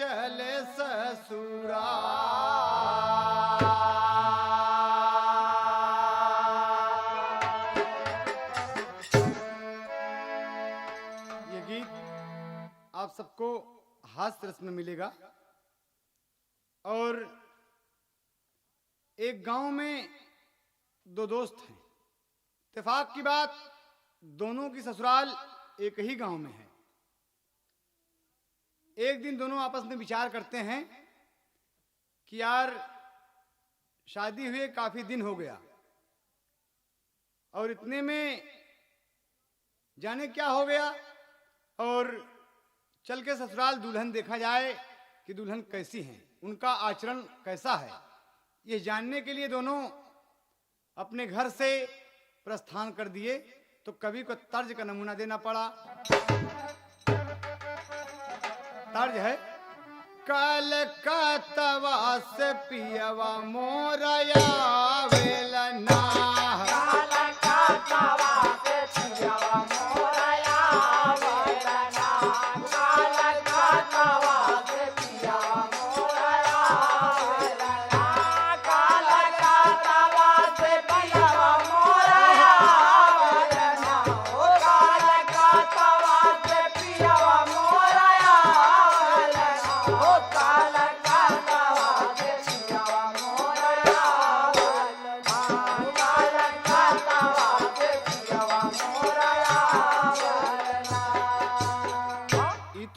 चले ससुरा। ये गीत आप सबको हास्य रस में मिलेगा। और एक गांव में दो दोस्त हैं। इत्तेफाक की बात, दोनों की ससुराल एक ही गांव में है। एक दिन दोनों आपस में विचार करते हैं कि यार शादी हुए काफी दिन हो गया और इतने में जाने क्या हो गया, और चल के ससुराल दुल्हन देखा जाए कि दुल्हन कैसी है, उनका आचरण कैसा है। ये जानने के लिए दोनों अपने घर से प्रस्थान कर दिए। तो कवि को तर्ज का नमूना देना पड़ा। तर्ज है, कलकत्ता से पियवा मोरया वेलना,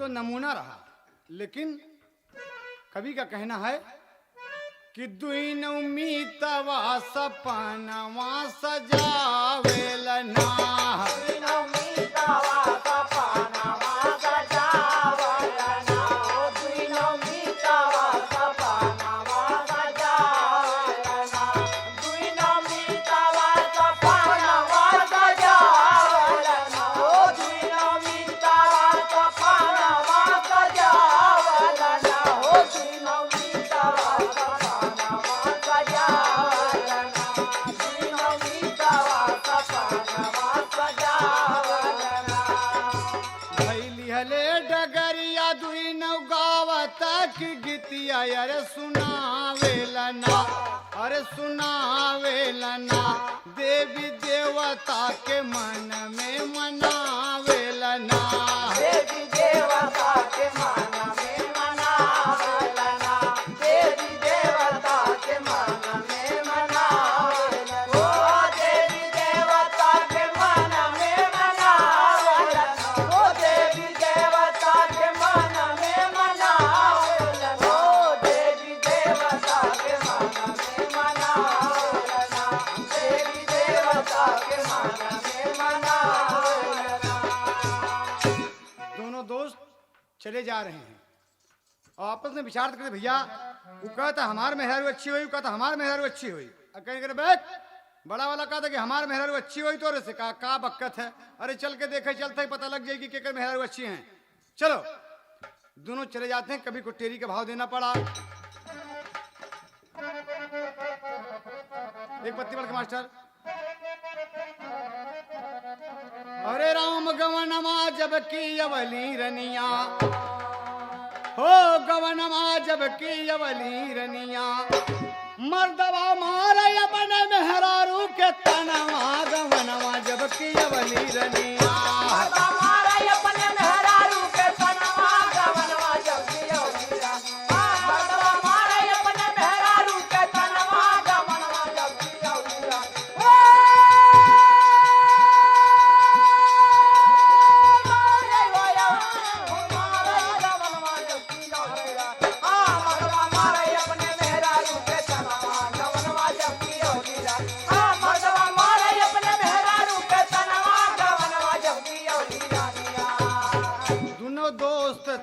नमूना रहा। लेकिन कवि का कहना है कि दुइन उम्मीदवा सपनवा सजावेलना, अरे सुनावेलना, अरे सुनावेलना, देवी देवता के मन में मनावेलना, देवी देवता के मन में मनावेलना, देवी देवता के मन में मनावेलना, ओ देवी देवता के मन में मनावेलना, ओ देवी देवता के मन में मनावेलना, दोनों दोस्त चले जा रहे हैं और आपस में विचार करते, भैया वो कहता हमार मेहरारू अच्छी हुई, कहता हमार मेहरारू अच्छी हुई। कहीं करे बैठ, बड़ा वाला कहता कि हमार मेहरारू अच्छी हुई, तो से का बक्कत है, अरे चल के देखे, चलते ही पता लग जाएगी कि मेहरारू अच्छी हैं। चलो, दोनों चले जाते हैं। कभी को टेरी का भाव देना पड़ा। एक पत्ती बढ़ के मास्टर, अरे राम गवनमा जब की अवली रनिया, हो गवनमा जब की अवली रनिया, मर्दवा मारा अपन मेहरारू के तनवा, गवनमा जब की अवली रनिया, मर्दवा मारा अपन मेहरारू के तनवा, गवनमा जब की अवली रनिया, मर्दवा मारा अपन मेहरारू के तनवा, गवनमा जब की अवली रनिया।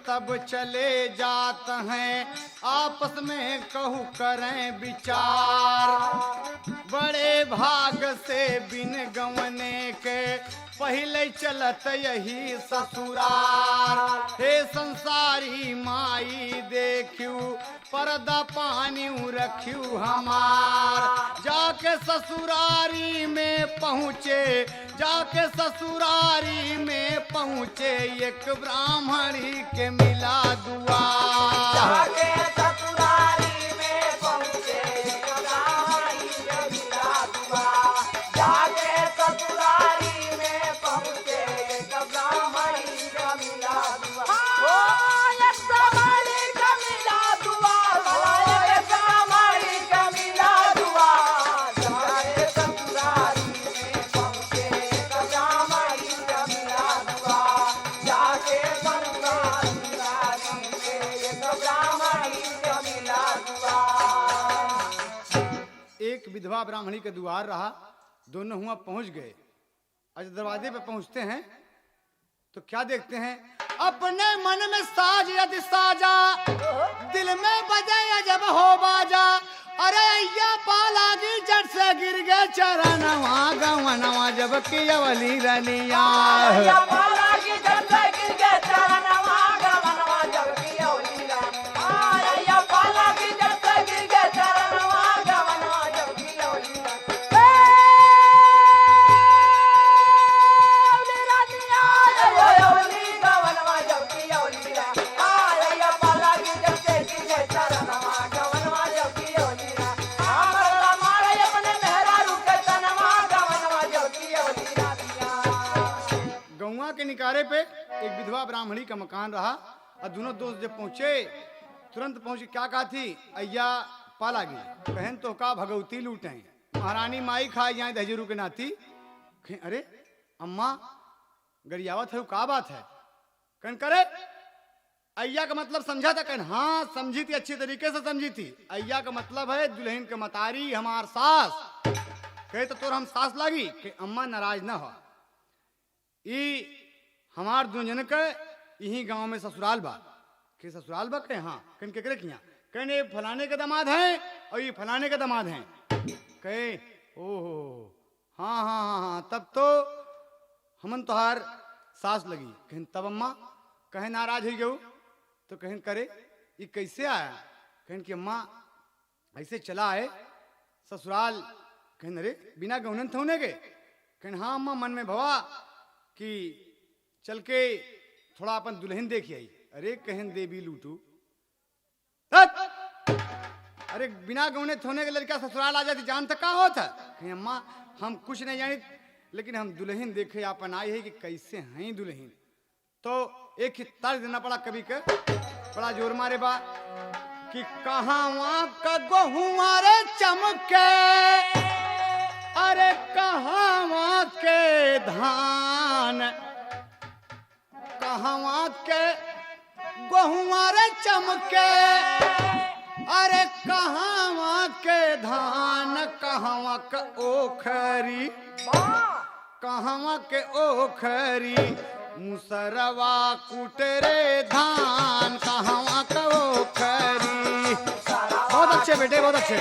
तब चले जात हैं आपस में कहू करें विचार, बड़े भाग से बिन गवने के पहले चलत यही ससुरार। हे संसारी माई देखियो पर्दा पानी रखियो हमार, जाके जाके ससुरारी में पहुँचे, जाके ससुरारी में पहुँचे, एक ब्राह्मणी के मिला दुआ। जाके ससुरारी में पहुँचे, एक ब्राह्मणी के मिला दुआ। जाके ससुरारी में पहुँचे, एक ब्राह्मणी के मिला दुआ। ओ एक ब्राह्मणी के मिला दुआ, भला एक ब्राह्मणी के मिला दुआ। जाके ससुरारी में पहुँचे, एक ब्राह्मणी के मिला दुआ। जाके ससुरारी में एक ब्राह्मणी के मिला दुआ। एक विधवा ब्राह्मणी के द्वार रहा, दोनों हुआ पहुंच गए। आज दरवाजे पे पहुंचते हैं तो क्या देखते हैं, अपने मन में साज यदि साजा, दिल में बजे जब हो बाजा। अरे अय्या पालागी जट से गिर गए चरणवा, गवनवा जब की अवली रनिया। या पाला की जट से गिर गए चरणवा, गवनवा जब की अवली रनिया। या पाला की जट से गिर गए चरणवा, गवनवा जब की अवली रनिया। अवली गवनवा जब की अवली रनिया। या पाला की जट से गिर गए चरणवा, गवनवा जब की अवली रनिया। हमारे अपने मेहरारू के तनवा, गवनवा जब की अवली रनिया। गौवा के निकारे पे एक विधवा ब्राह्मणी का मकान रहा और दोनों दोस्त जब पहुंचे, तुरंत पहुंच के क्या कहा थी, अय्या पालागी बहन तो का भगवती लूटे, महारानी माई खाए जाए दहजरू के नाती। अरे अम्मा गरियावत है, का बात है? कहन करे अय्या का मतलब समझा था? कहन हाँ समझी थी, अच्छी तरीके से समझी थी। अय्या का मतलब है दुल्हन के मतारी, हमार सास। कहे तो तोर हम सास लागी कि अम्मा नाराज ना हो, ई हमार दोनों जन के यही गांव में ससुराल बा। के ससुराल बा? कहे हाँ। कहन केकरे किया? कहने फलाने के दामाद हैं और ये फलाने के दामाद हैं। कहे ओहो हाँ हाँ हाँ हाँ, तब तो हमन तोहार सास लगी। कहन तब अम्मा? कहे नाराज हो गयो। तो कहन करे ये कैसे आया? कहन कि अम्मा ऐसे चला है ससुराल। कहन अरे बिना गौनन थोने के? कहन हाँ अम्मा, मन में भवा कि चल के थोड़ा अपन दुल्हन देखी आई। अरे कहन देवी लूटू, अरे बिना गौने थोने के लड़का ससुराल आ जाती, जान तक का होता? कहीं अम्मा हम कुछ नहीं जानी, लेकिन हम दुल्हन देखे अपन आए है कि कैसे हैं दुल्हन। तो एक ही तर्ज देना पड़ा कभी के, बड़ा जोर मारे बा कि कहाँ का गहुआ रे चमके, अरे कहाँ के धान, कहाँ के गहुआ रे चमके, अरे कहाँ के धान, कहाँ के ओखरी, कहाँ के ओखरी, मुसरवा कुटरे धान, कहाँ के ओखरी। बहुत अच्छे बेटे, बहुत अच्छे।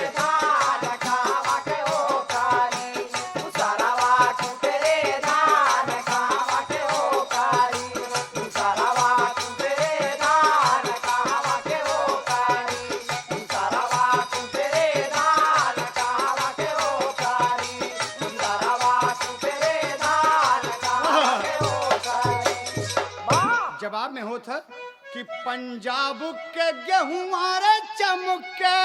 जवाब में होता कि पंजाब के गेहूं रे चमके,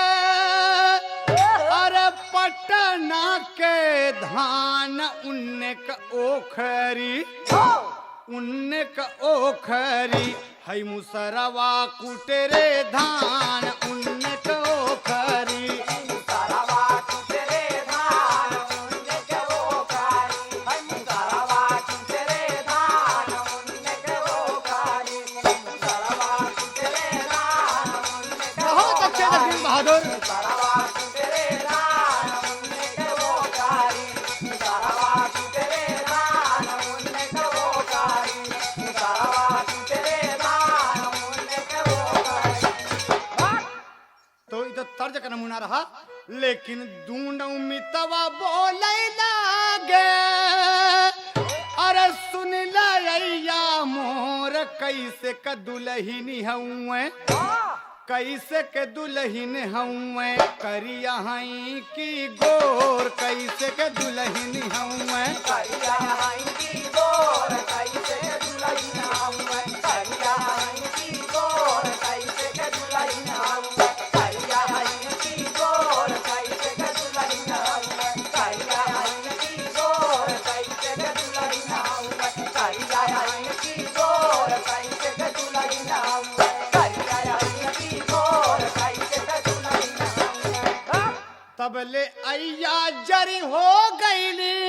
अरे पटना के धान, उन्ने का ओखरी, उन्ने का ओखरी, है मुसरवा कुटरे धान, उन्ने का ओखरी। तर्ज का नमूना रहा, लेकिन दून मितवा बोले लागे, अरे सुन लैया मोर कैसे क दुलहिनी हउए, कैसे के दुल्हन हूँ मैं करिया हई की गोर, कैसे के दुल्हन हूँ मैं करिया हई की गोर, कैसे के दुल्हन हूँ मैं, करिया हई की गोर, कैसे के दुल्हन हूँ मैं, करिया हई की गोर, कैसे के दुल्हन हूँ मैं, करिया हई की गोर, कैसे के दुल्हन हूँ मैं, करिया हई की गोर, कैसे के दुल्हन हूँ मैं, करिया हई की गोर, कैसे के दुल्हन हूँ मैं। तब ले अय्या जरी हो गईली,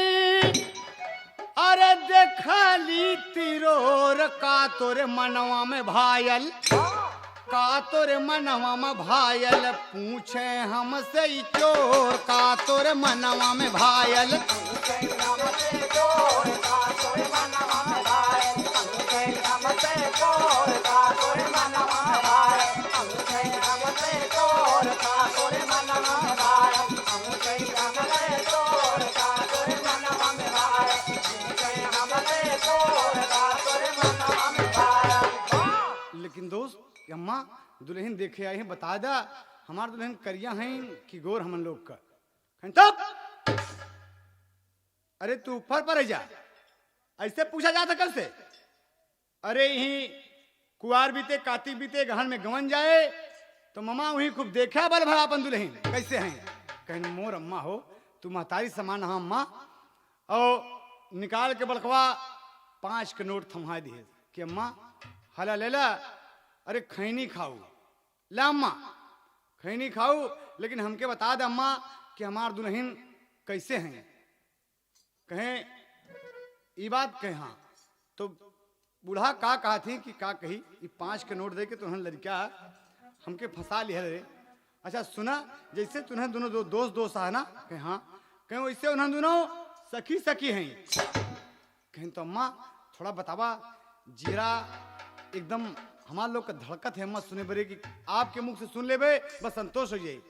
अरे देखली तिरोर का तोरे मनवा में भायल, का तोरे मनवा में भायल, पूछे हमसे ई चोर का तोरे मनवा में भायल। लेकिन दोस्त अम्मा दुल्हन देखे आई है, बता दा हमार दुल्हन करिया हैं कि गोर हमन लोग का। कहें तब अरे तू ऊपर पर जा, ऐसे पूछा जाता कैसे? अरे यही कुआर बीते काती बीते गहन में गवन जाए तो ममा वही खूब देखा बल भरा अपन दुल्हन कैसे हैं। कहें मोर अम्मा हो तू महतारी समान हाँ अम्मा, और निकाल के बलकवा 5 के नोट थमा दिए कि अम्मा हला लेला, अरे खैनी खाऊ ला अम्मा खैनी खाऊ, लेकिन हमके बता दे अम्मा कि हमार दुल्हन कैसे हैं। कहें ये बात कहे हाँ, तो बूढ़ा का कहा थी कि का कही ये 5 के नोट दे के तुहन लड़का हमके फंसा लिया रे। अच्छा सुना, जैसे तुम्हें दोनों दोस्त है ना? कहे हाँ। कहें वैसे उन्हें दोनों सखी हैं। कहें तो अम्मा थोड़ा बतावा, जीरा एकदम हमारे लोग का धड़कत है अम्मा सुने बरे कि आपके मुख से सुन ले बे बस संतोष हो जाए।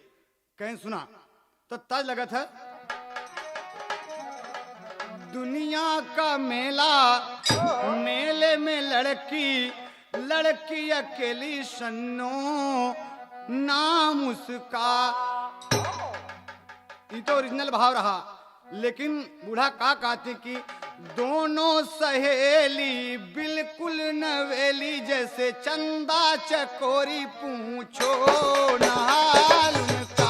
कहें सुना तो तज लगत है, दुनिया का मेला मेले में लड़की अकेली सन्नो नाम उसका। ये तो ओरिजिनल भाव रहा, लेकिन बूढ़ा का कहते कि दोनों सहेली बिल्कुल नवेली, जैसे चंदा चकोरी पूछो नहाल उनका।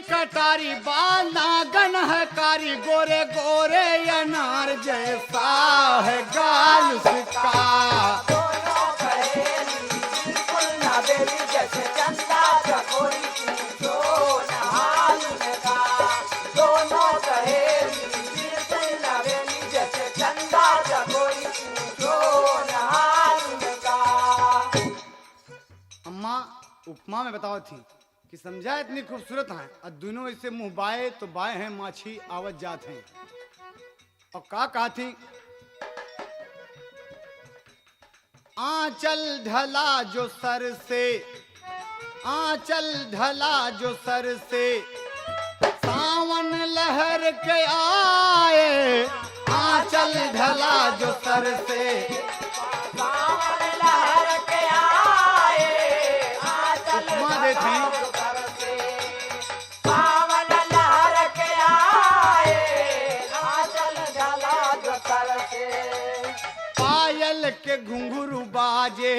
कटारी बाल नागन है कारी, गोरे गोरे अनार जैसा है गाल उसका। अम्मा उपमा में बताओ थी कि समझा इतनी खूबसूरत है और दोनों ऐसे मुंह बाए तो बाए हैं, माछी आवत जात हैं। और का कहा थी, आंचल ढला जो सर से, आंचल ढला जो सर से, सावन लहर के आए, आंचल ढला जो सर से, सावन लहर के आए, उपमा देती पायल के घुंघरू बाजे,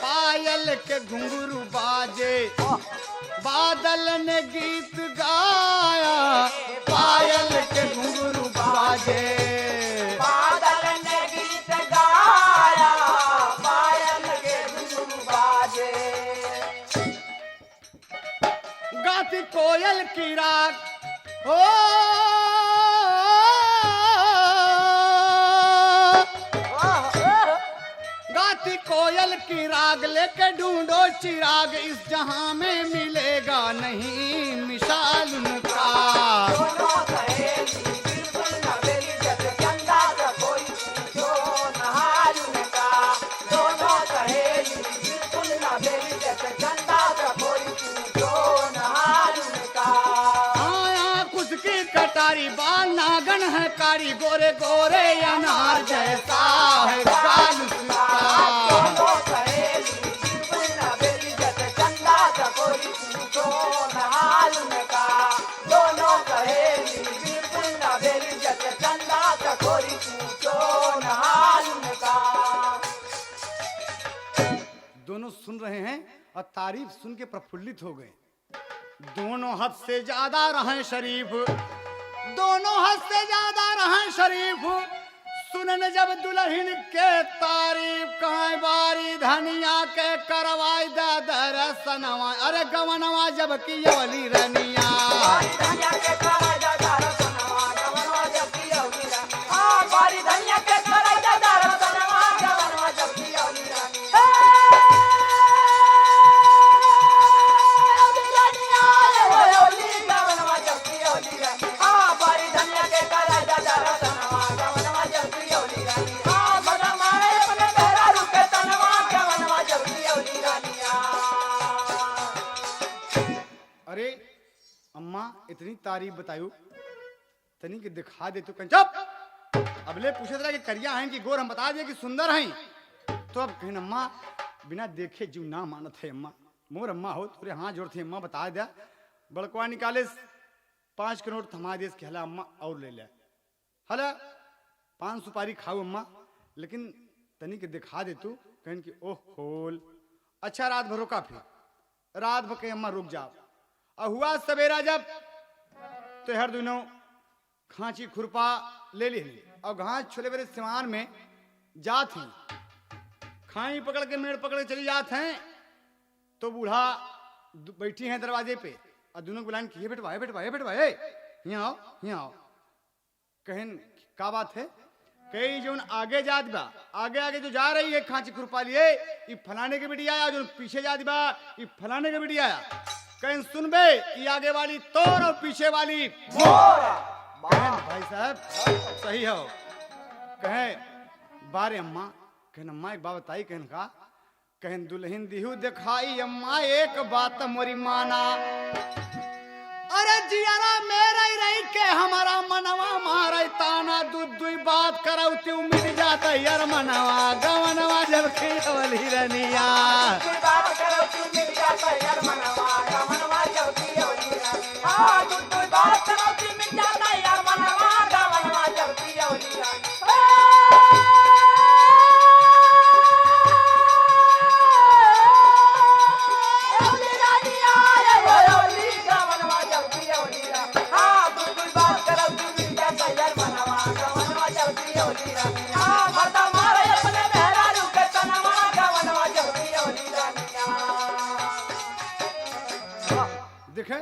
पायल के घुंघरू बाजे, बादल ने गीत गाया, पायल के घुंघरू बाजे, बादल ने गीत गाया, पायल के घुंघरू बाजे। गाती कोयल की राग हो, गाती कोयल की राग लेके ढूंढो चिराग, इस जहां में मिलेगा नहीं मिसाल उनका। दोनों सहेली बिल्कुल नवेली, जैसे चंदा चकोरी पूछो नहा कारी बाल नागन है कारी गोरे गोरे अनार जैसा है काल उसका। दोनों सहेली बिल्कुल न बेली जैसे चंदा चकोरी पूछो न हाल उनका। दोनों सहेली बिल्कुल न बेली जैसे चंदा चकोरी पूछो न हाल उनका। दोनों सुन रहे हैं और तारीफ सुन के प्रफुल्लित हो गए। दोनों हद से ज्यादा रहे शरीफ, दोनों हद से ज्यादा रहे शरीफ। सुनन जब दुल्हन के तारीफ कहाँ बारी धनिया के करवाई दरसनवा। अरे गवनवा जब की यवली रनिया धनिया के कराई दा दरसनवा गवनवा जब की यवली रनिया। हाँ बारी धनिया के कराई दा दरसनवा गवनवा जब की यवली रनिया। अरे अम्मा इतनी तारीफ बतायू तनी के दिखा दे तो कहीं चुप। अबले पूछे रहा कि करिया हैं कि गोर, हम बता दिए कि सुंदर हैं। तो अब कहीं अम्मा बिना देखे जीव ना मानत है। अम्मा मोर अम्मा हो तोरे हाथ जोड़ती अम्मा बता दिया। बड़कवा निकाले 5 के नोट थमा दे कहला अम्मा और ले ले। हला 5 सुपारी खाओ अम्मा, लेकिन तनी के दिखा दे तू कहीं कि ओह होल। अच्छा रात भर रुका, फिर रात भर के अम्मा रुक जाओ। और हुआ सवेरा जब तो हर दोनों खांची खुरपा ले ली और घास छोले मेरे सिवान में जात हैं। खाई पकड़ के मेड़ पकड़ के चली जात हैं तो बूढ़ा बैठी हैं दरवाजे पे और दोनों बुलान किए बेटवा बेटवा बेटवा यहाँ आओ यहाँ आओ। कहन का बात है? कई जो आगे जात बा, आगे आगे जो जा रही है खांची खुरपा लिए ये फलाने के बेटी आया, जो पीछे जात बा ये फलाने के बेटी आया। कहीं सुन बे ये आगे वाली तोर और पीछे वाली कहन भाई साहब सही हो। कहें बारे अम्मा, कहन अम्मा एक बात बताई। कहन का? कहन दुल्हन दिहू दिखाई अम्मा एक बात मोरी माना। अरे जियारा मेरा ही रही के हमारा मनवा मारा ताना। दुई बात करो त्यू मिल जाता यार मनवा गवनवा जब खिलवली रनिया। बात करो तू मिल जाता यार मनवा गवनवा जब की यवली रनिया। हाँ दुई बात करो तू मिल जाता यार मनवा गवनवा जब की यवली रनिया। देखे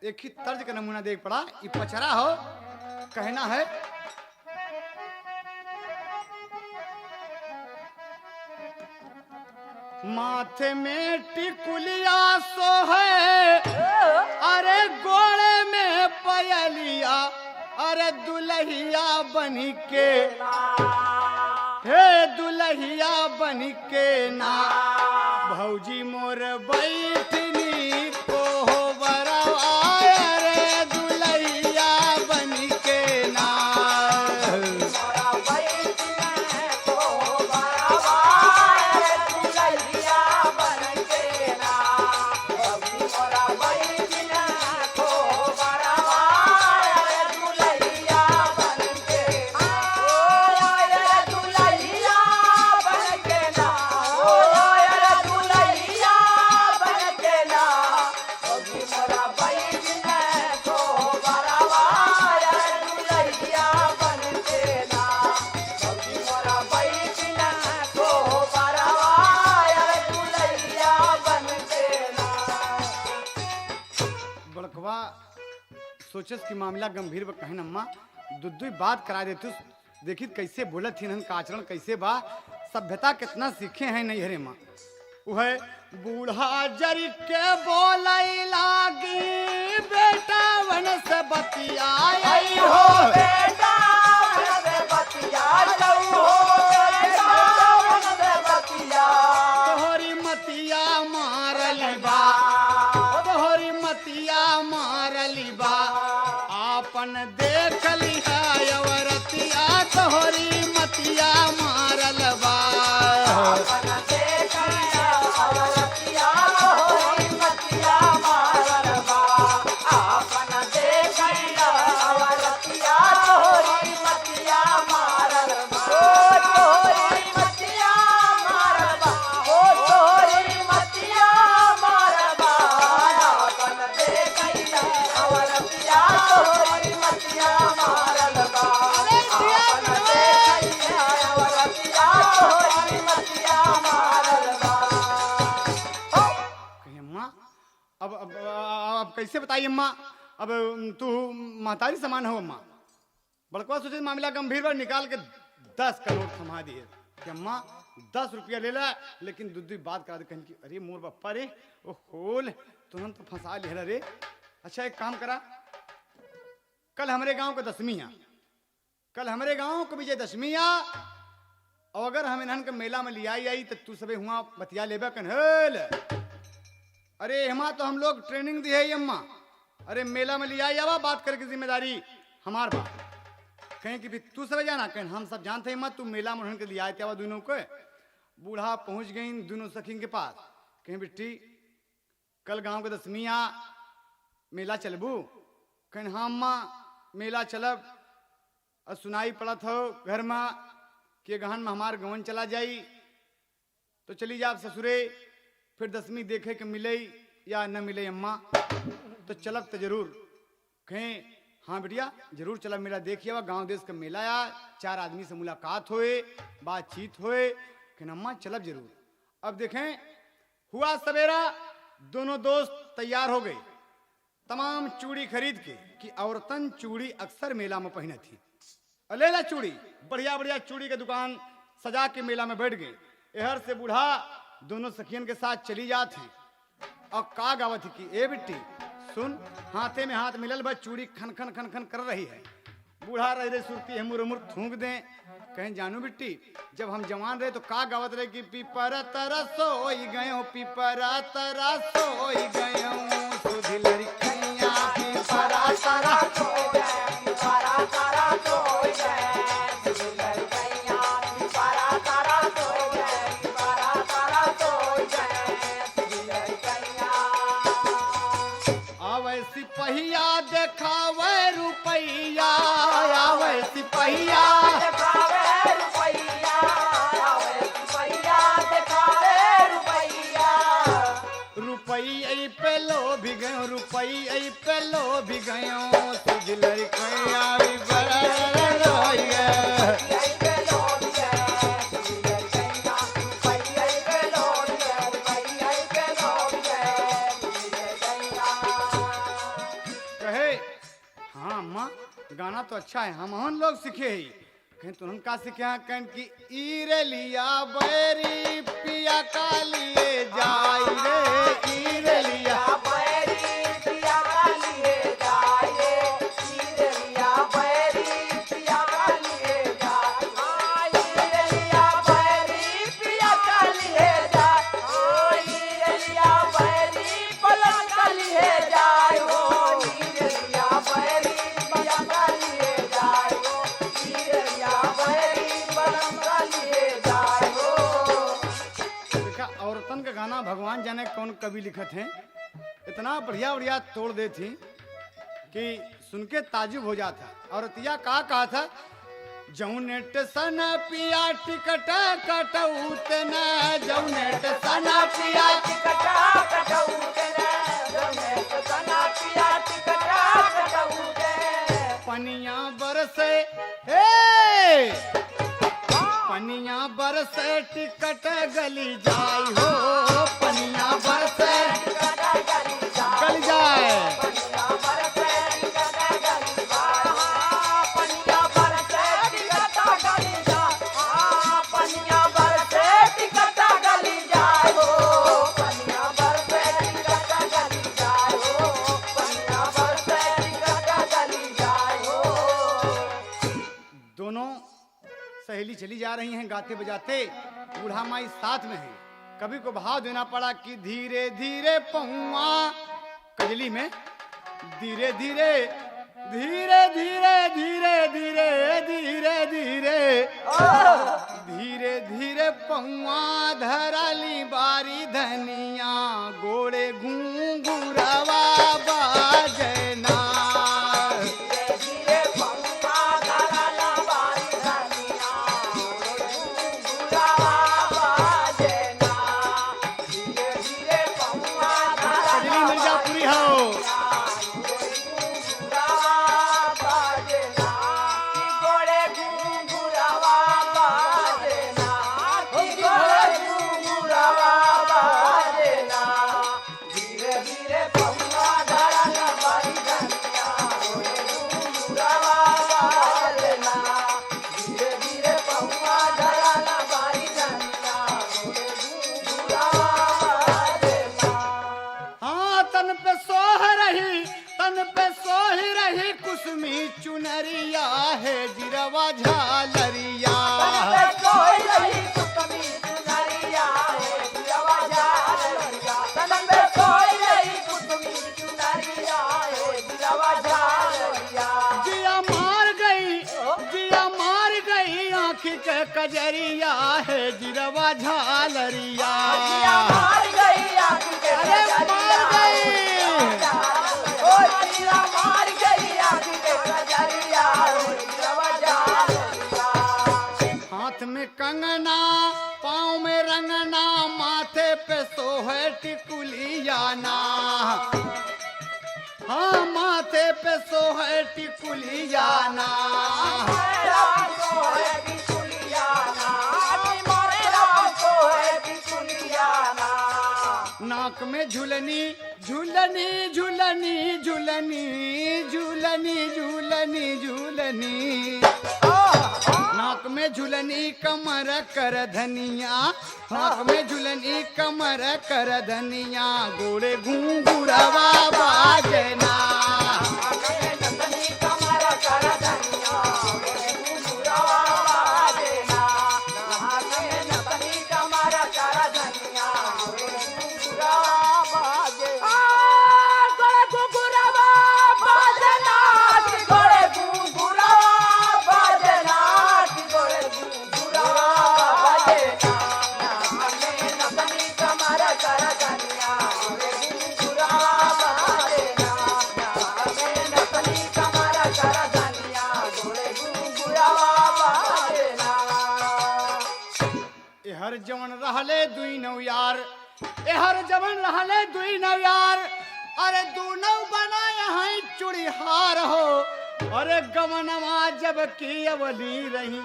एक ही तर्ज का नमूना देख पड़ा। ये पचरा हो कहना है माथे में टिकुलिया सो है, अरे गोड़े में पयलिया, अरे दुल्हिया बनी के हे दुल्हिया बनी के ना भौजी मोर बैठनी को हो बरवा। अरे दुल्हिया बनी के ना सोचस की मामला गंभीर बा। कहन अम्मा दुई बात करा दे तू देखी कैसे बोलत थी का आचरण कैसे बा, सभ्यता कितना सीखे हैं नहीं हरे माँ। वह बूढ़ा जरी के बोलई लागी बेटा वन से बतियाई हो बेटा वन से बतियाई हो बेटा वन से बतियाई। तोहरी मतिया मारली बा, तोहरी मतिया मारली बा आपन देख अम्मा अब कैसे बताइए अम्मा, अब तू महतारी समान हो अम्मा। बड़कवा सोचे मामला गंभीर पर निकाल के 10 का नोट थमा दिए कि अम्मा 10 रुपया ले ला, लेकिन दूध बात करा दे। कहीं की अरे मोर बप्पा रे, ओ होल तुरंत तो फंसा लिया रे। अच्छा एक काम करा, कल हमारे गांव का दशमी है, कल हमारे गांव को विजयदशमी आ, और अगर हम इन्हन के मेला में लिया आई तो तू सबे हुआ बतिया लेबा कन हेल। अरे हमा तो हम लोग ट्रेनिंग दी है ये अम्मा, अरे मेला में लिया आवा बात करके जिम्मेदारी हमार बा। कहीं कि भी तू सब जाना, कहीं हम सब जानते हैं मत, तू मेला में के लिया आवा दोनों को। बूढ़ा पहुंच गई दोनों सखी के पास, कहीं बिट्टी कल गांव के दशमी आ, मेला चलबू? कहीं हाँ अम्मा मेला चलब, और सुनाई पड़त हो घर में कि गहन में हमार गवन चला जाई, तो चली जा ससुरे, फिर दशमी देखे के मिले या न मिले अम्मा, तो चलब तो जरूर। कहें हाँ बिटिया जरूर चलब, मेला देखिए गांव देश का मेला या 4 आदमी से मुलाकात होए, बातचीत होए, कहें अम्मा चलब जरूर। अब देखें हुआ सवेरा, दोनों दोस्त तैयार हो गए, तमाम चूड़ी खरीद के, कि औरतन चूड़ी अक्सर मेला में पहने थी। लेला चूड़ी, बढ़िया बढ़िया चूड़ी के दुकान सजा के मेला में बैठ गए। एहर से बूढ़ा दोनों सखियन के साथ चली जाती, और का गावत कि ए बिट्टी सुन, हाथे में हाथ मिलल बस चूड़ी खन खन खन खन कर रही है। बूढ़ा रह रहे सुरती है, मुर थूक दे। कहें जानू बिट्टी जब हम जवान रहे तो का गावत रहे कि पीपर तरसो गयो, पीपर तरसो गयो, सुधी लड़कियां पीपरा तरसो सिपहिया देखावे रुपैया, आवे सिपहिया देखावे रुपैया, आवे सिपहिया देखावे रुपैया, रुपैया पे लोभ गयो, रुपैया पे लोभ गयो, तुझ लड़कैया भी बड़ा रोई गया। गाना तो अच्छा है, हम लोग सीखे ही। कहीं तुम का सीखे हैं? कहीं कि ईरे लिया बैरी पिया का लिए जाई रे, ईरे लिया बैरी पिया का लिए जाए, ईरे लिया बैरी पिया का लिए जाए, ईरे लिया बैरी पिया का लिए जाए, ईरे लिया बैरी पलक का लिए जाए, ईरे लिया बैरी औरतन का गाना भगवान जाने कौन कवि लिखत हैं, इतना बढ़िया बढ़िया तोड़ दे थी कि सुन के ताजुब हो जाता। औरतिया का कहा था, जौनेट सन पिया टिकट कटौत न, जौनेट सन पिया टिकट कटौत न, जौनेट सन पिया टिकट कटौत, पनिया बरसे हे पनिया बरसे टिकट गली जाई हो, पनिया बरसे गल जाए, पनिया बरसे टिकट गली जाए, पनिया बरसे टिकट गली जाए, पनिया बरसे टिकट गली जाए, पनिया बरसे टिकट गली जाए, पनिया बरसे टिकट गली जाए। दोनों सहेली चली जा रही हैं गाते बजाते, बूढ़ा माई साथ में है। कभी को भाव देना पड़ा कि धीरे धीरे पहुआ, कजली में धीरे धीरे धीरे धीरे धीरे धीरे धीरे धीरे धीरे धीरे पहुआ, धराली बारी धनिया, गोड़े घूंघुरवा बाजना, धीरे तन पे सोही रही कुसमी चुनरिया है जिरवा झालरिया। जिया मार गई आँख के कजरिया है जिरवा झालरिया। हाथ में कंगना पाँव में रंगना माथे पे सोहे टिकुलियाना। हाँ माथे पे सोहे टिकुलियाना। नाक में झुलनी झुलनी झुलनी झुलनी झुलनी झुलनी झुलनी। नाक में झुलनी कमर कर धनिया। नाक में झुलनी कमर कर धनिया। गोड़े घूंघुरवा बाजना। हर जवन रहले दुई नौ यार। ए हर जवन रहले दुई नौ यार। अरे दूनौ बना यहाँ चूड़ी हार हो। अरे गवनवा जब की अवली रही।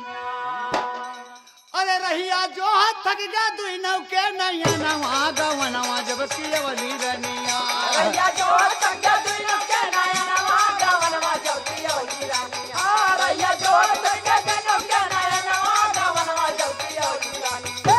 अरे रहिया जो थक गया दुई नौ के नैया नवा। गवनवा जब की अवली रनिया। रहिया जो थक गया दुई नौ के नैया नवा। गवनवा जब की अवली रनिया। रहिया जो थक गया दुई नौ के नैया नवा। गवनवा जब की अवली रनिया।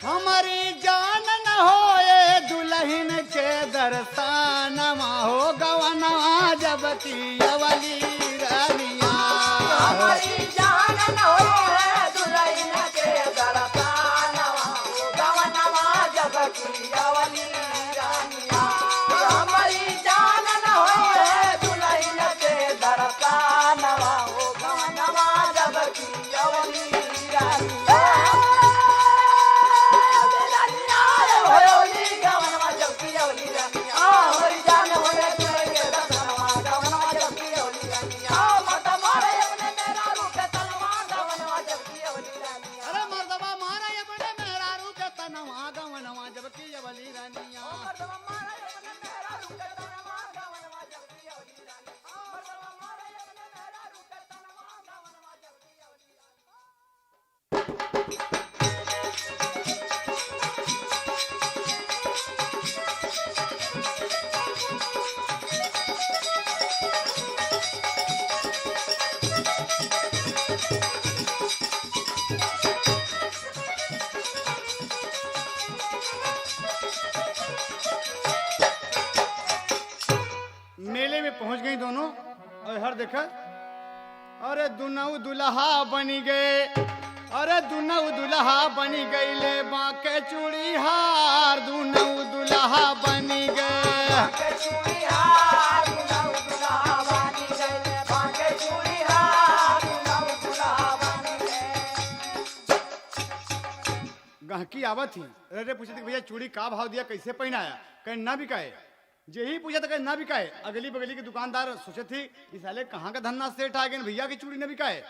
हमारी जान न होए दुल्हन के दर्शनमा हो। गवनवा जब की अवली रनिया। हमारी जान न होए दुल्हन के दर्शनमा हो। गवनवा जब की अवली रनिया। हमारी जान न होए दुल्हन के दर्शनमा हो। गवनवा जब की अवली रनिया। मेले में पहुंच गई दोनों। और हर देखा अरे दुनऊ दुल्हा बनी गए। अरे दुनऊ दुल्हा बनी गई ले बांके चूड़ी हार। दुनऊ दुल्हा बनी गए। गहकी आवत थी। अरे पूछे थे भैया चूड़ी का भाव दिया कैसे पहनाया। कहीं ना बिकाए। यही पूछा था कहीं ना बिकाए। अगली बगली के दुकानदार सोचे थे इस साले कहाँ का धन्ना सेठ आ गए भैया की चूड़ी न बिकाए।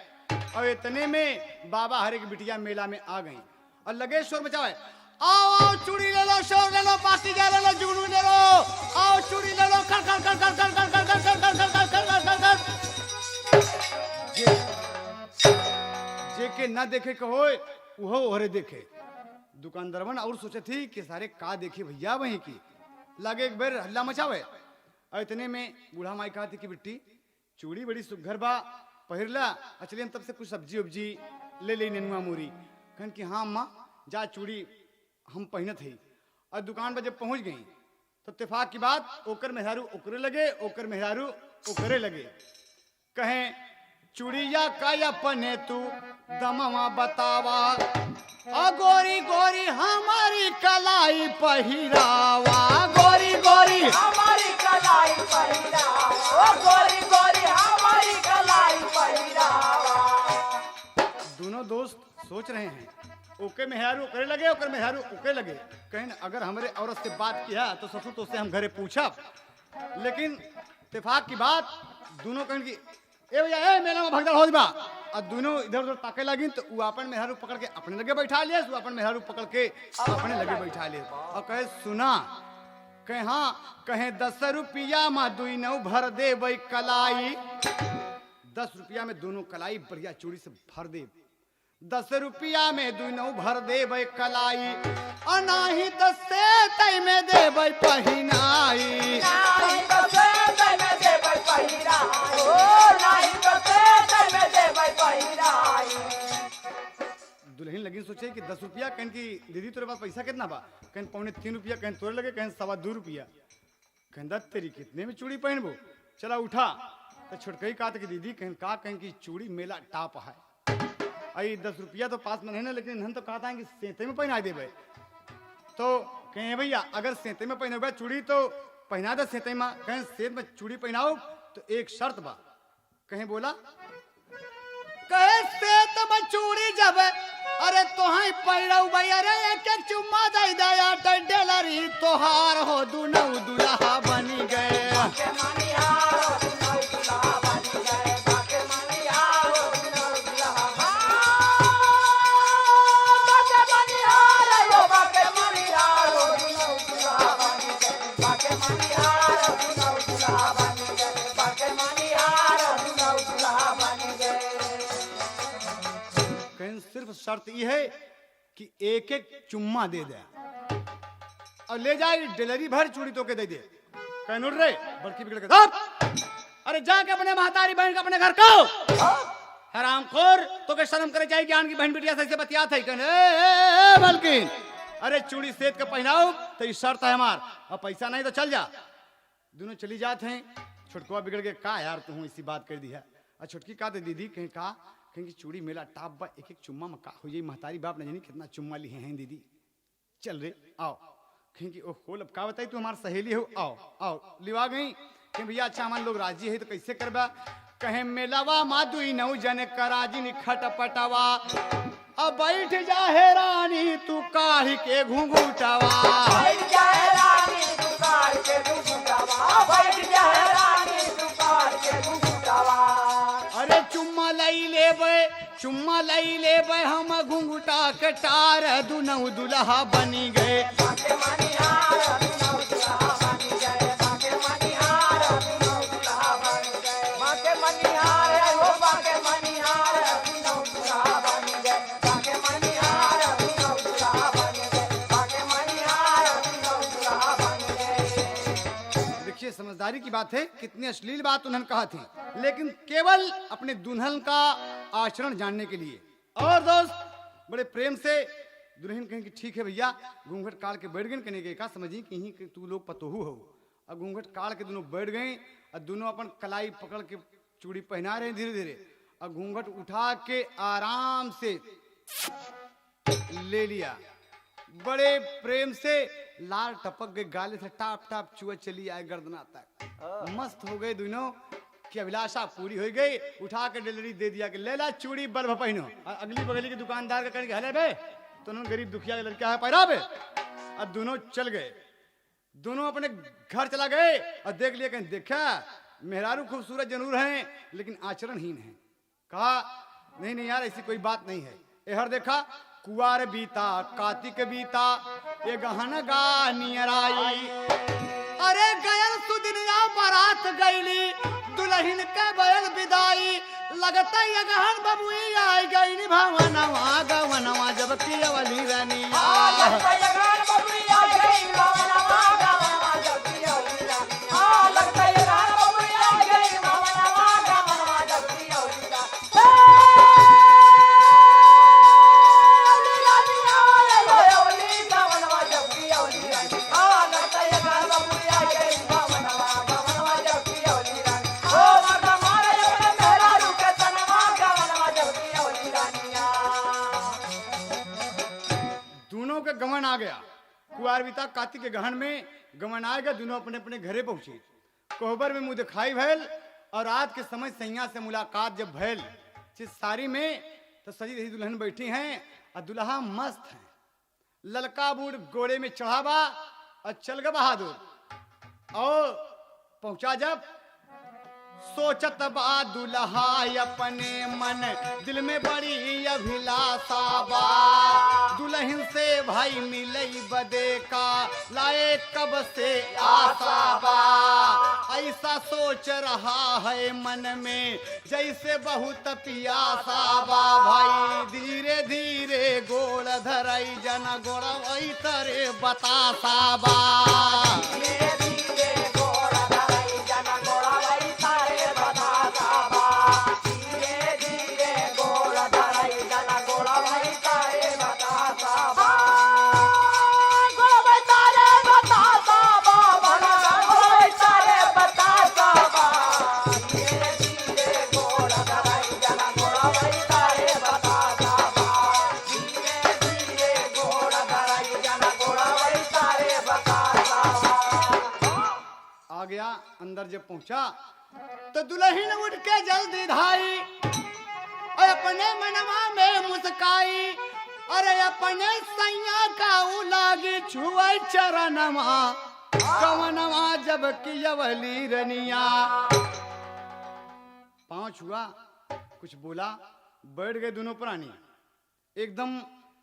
और इतने में बाबा हरे की बिटिया मेला में आ गई और लगे शोर मचावे। आओ आओ चूड़ी ले लो, शोर ले लो, पासी जा ले लो, जुगनू ले लो। आओ चूड़ी ले लो। कर कर कर कर कर कर कर कर कर कर कर कर कर कर। के न देखे के होए उहो ओहरे देखे। दुकानदारवन और सोचे थी कि सारे का देखे भैया वहीं की लागे एक बेर हल्ला मचावे। और इतने में बूढ़ा माई कहा थी कि बिट्टी चूड़ी बड़ी सुघर बा पहिरला, चलिए हम तब से कुछ सब्जी उब्जी ले ली नेनुआ मूरी। कहन कि हाँ अम्मा जा चूड़ी हम पहनत ही। और दुकान पर जब पहुंच गई तो इत्तेफाक की बात ओकर मेहरारू ओकरे लगे, ओकर मेहरारू ओकरे लगे। कहें चूड़िया का अपने तू दमवा बतावा, गोरी गोरी हमारी कलाई पहिरावा, गोरी गोरी हमारी कलाई पहिरावा, ओ गोरी गोरी हमारी कलाई पहिरावा। दोनों दोस्त सोच रहे हैं, ओके मेहरारू ओकरे लगे, ओकर मेहरारू ओके लगे। कहीं अगर हमारे औरत से बात किया तो ससुर तो उससे हम घरे पूछा, लेकिन इत्तेफाक की बात दोनों कहें कि ए भैया ए मेला में भगदड़ हो बा। और दोनों इधर उधर ताके लगी तो वो अपन मेहरारू पकड़ के अपने लगे बैठा लिया, वो अपन मेहरारू पकड़ के अपने लगे बैठा लिया। और कहे सुना, कहे हाँ, कहे 10 रुपया में 2 नौ भर दे भाई कलाई, 10 रुपया में दोनों कलाई बढ़िया चूड़ी से भर दे, 10 रुपया में 2 नौ भर दे भाई कलाई, और नाही 10 में दे भाई पहिनाई, नहीं तो से में दे भाई पहिरा, ओ नहीं तो से में दे भाई पहिरा। दुल्हन लगी सोचे कि 10 रुपया, कहन की दीदी तेरे पास पैसा कितना बा, कहन 3.25 रुपया, कहन तोरे लगे, कहन 2.25 रुपया। कहन दा तेरी कितने में चूड़ी पहनबो, चला उठा। तो छोटकई कहा था कि दीदी कहन का, कहन की चूड़ी मेला टाप है, आई 10 रुपया तो पास में नहीं ना, लेकिन इन्हन तो कहा था कि सेंते में पहना देवे। तो कहें भैया अगर सेंते में पहनोगे चूड़ी तो पहना दे सेंते में। कहें सेंत में चूड़ी पहनाओ तो एक शर्त बा। कहें बोला, कहे सेंत में चूड़ी जब अरे तोहाई पहिरऊ भाई, अरे एक एक चुम्मा दे दया डेलरी तोहार हो दुनौ दुल्हा बनी गए। बाके मनिहार हो दुनौ दुल्हा बनी गए, बाके मनिहार हो दुनौ दुल्हा, बाके मनिहार हो, बाके मनिहार हो दुनौ दुल्हा बनी गए, बाके मनिहार हो दुनौ दुल्हा बनी गए, बाके मनिहार हो दुनौ दुल्हा बनी गए। कहें सिर्फ शर्त ये है कि एक एक चुम्मा दे दे और ले जाए डेलरी भर चूड़ी तो के दे दे। कहें उठ रे बड़की बिगड़ के अरे जाके अपने महतारी बहन का अपने घर को हरामखोर, तो के शर्म करे जाए ज्ञान की बहन बिटिया से बतियात है। कहने बल्कि अरे चूड़ी सेत के पहनाओ तो ये शर्त है हमार, और पैसा नहीं तो चल जा। दोनों चली जाते हैं। छुटकुआ बिगड़ के का यार तू इसी बात कर दी है। और छुटकी का दीदी कहीं का, कहीं की चूड़ी मेला टाप बा, एक एक चुम्मा में का हो जाई, महतारी बाप ने जानी कितना चुम्मा लिए हैं दीदी, चल रे आओ। कहीं की ओह अब का बताई तू हमारी सहेली हो, आओ आओ लिवा गई। कहीं भैया अच्छा हमारे लोग राजी है तो कैसे करबा। कहे मेलावा माधुई नौ जन कराजी नि खटपटवा, अब बैठ जा हे रानी तू काढ़ी के घुंघुटवा, बैठ जा हे रानी तू काढ़ी के घुंघुटवा, बैठ जा हे रानी तू काढ़ी के घुंघुटवा। अरे चुम्मा लई लेबे हम घुंघुटा के टार दुनौ दुल्हा बनी गए। बाके मनिहार दुनौ दुल्हा बनी गए, बाके मनिहार दुनौ दुल्हा बनी गए, बाके मनिहार हो, बाके मनिहार दुनौ दुल्हा बनी गए, बाके मनिहार दुनौ दुल्हा बनी गए, बाके मनिहार दुनौ दुल्हा बनी गए। देखिए समझदारी की बात है, कितनी अश्लील बात उन्होंने कहा थी, लेकिन केवल अपने दुल्हन का आचरण जानने के लिए। और दोस्त बड़े प्रेम से दुल्हन कहें कि ठीक है भैया, घूंघट काट के बैठ गए। कहने के का समझी कहीं कि तू लोग पतोहू हो। और घूंघट काट के दोनों बैठ गए और दोनों अपन कलाई पकड़ के चूड़ी पहना रहे धीरे धीरे। और घूंघट उठा के आराम से ले लिया, बड़े प्रेम से लाल टपक गए गाले से, टाप टाप चुआ चली आए गर्दना तक। मस्त हो गए दोनों की अभिलाषा पूरी हो गई। उठा के डिलीवरी दे दिया कि ले ला चूड़ी बल्ब पहनो। और अगली बगली के दुकानदार का कहेंगे हले बे, तो उन्होंने गरीब दुखिया लड़का है पैरा बे। और दोनों चल गए, दोनों अपने घर चला गए। और देख लिया, कहीं देखा मेहरारू खूबसूरत जरूर हैं लेकिन आचरणहीन है। कहा नहीं नहीं यार ऐसी कोई बात नहीं है। एहर देखा कुआर बीता कार्तिक बीता, ये गहन गा नियर आई। अरे गयल सुदिनिया बारात गईली, दुल्हन के बैल विदाई, लगता है गहन बबुई आई गई नी भवनवा गवनवा जब की अवली रनिया लगता है गान बबुई आ गई गवनवा गवनवा जब की औलीरा लगता है गान बबुई आ गई गवनवा गवनवा जब की औलीरा औलीरा दिया औली गवनवा जब की औलीरा लगता है गान बबुई आ गई गवनवा गवनवा जब की औलीरा ओ मर्दा मारे अपने मेहरा रुके तनवा गवनवा जब की औलीरा दोनों के गमन आ गया। कुआर बीता कार्तिक के गहन में गमन आ गया। दोनों अपने अपने घरे पहुंचे। कोहबर में मुंह दिखाई भैल और रात के समय सैया से मुलाकात जब भैल जिस साड़ी में तो सजी धजी दुल्हन बैठी हैं और दुल्हा मस्त है। ललका बूढ़ घोड़े में चढ़ावा और चल गया बहादुर और पहुंचा जब सोचत बा दुल्हा अपने मन दिल में बड़ी अभिलाषा बा दुल्हन से भाई मिलई बदे का लाए कब से आशा बा ऐसा सोच रहा है मन में जैसे बहुत प्यासा बा भाई धीरे धीरे गोड़ धरई जन गोड़ वही तरे बतासा बा धीरे धीरे गोड़ धरई जन गोड़ वही तारे बतासा बा धीरे धीरे गोड़ धरई जन गोड़ वही तारे बतासा बा गोड़ वही तारे बतासा बा भला गोड़ वही तारे बतासा बा धीरे धीरे गोड़ धरई जन गोड़ वही तारे बतासा बा धीरे धीरे गोड़ धरई जन गोड़ वही तारे बतासा बा आ गया। अंदर जब पहुंचा तो दुल्हन उठ के जल्दी धाई और अपने मनवा में मुस्काई अरे अपने सैया का उलागी छुए चरणवा कवनवा जब की अवली रनिया पांव छुआ कुछ बोला बैठ गए दोनों प्राणी एकदम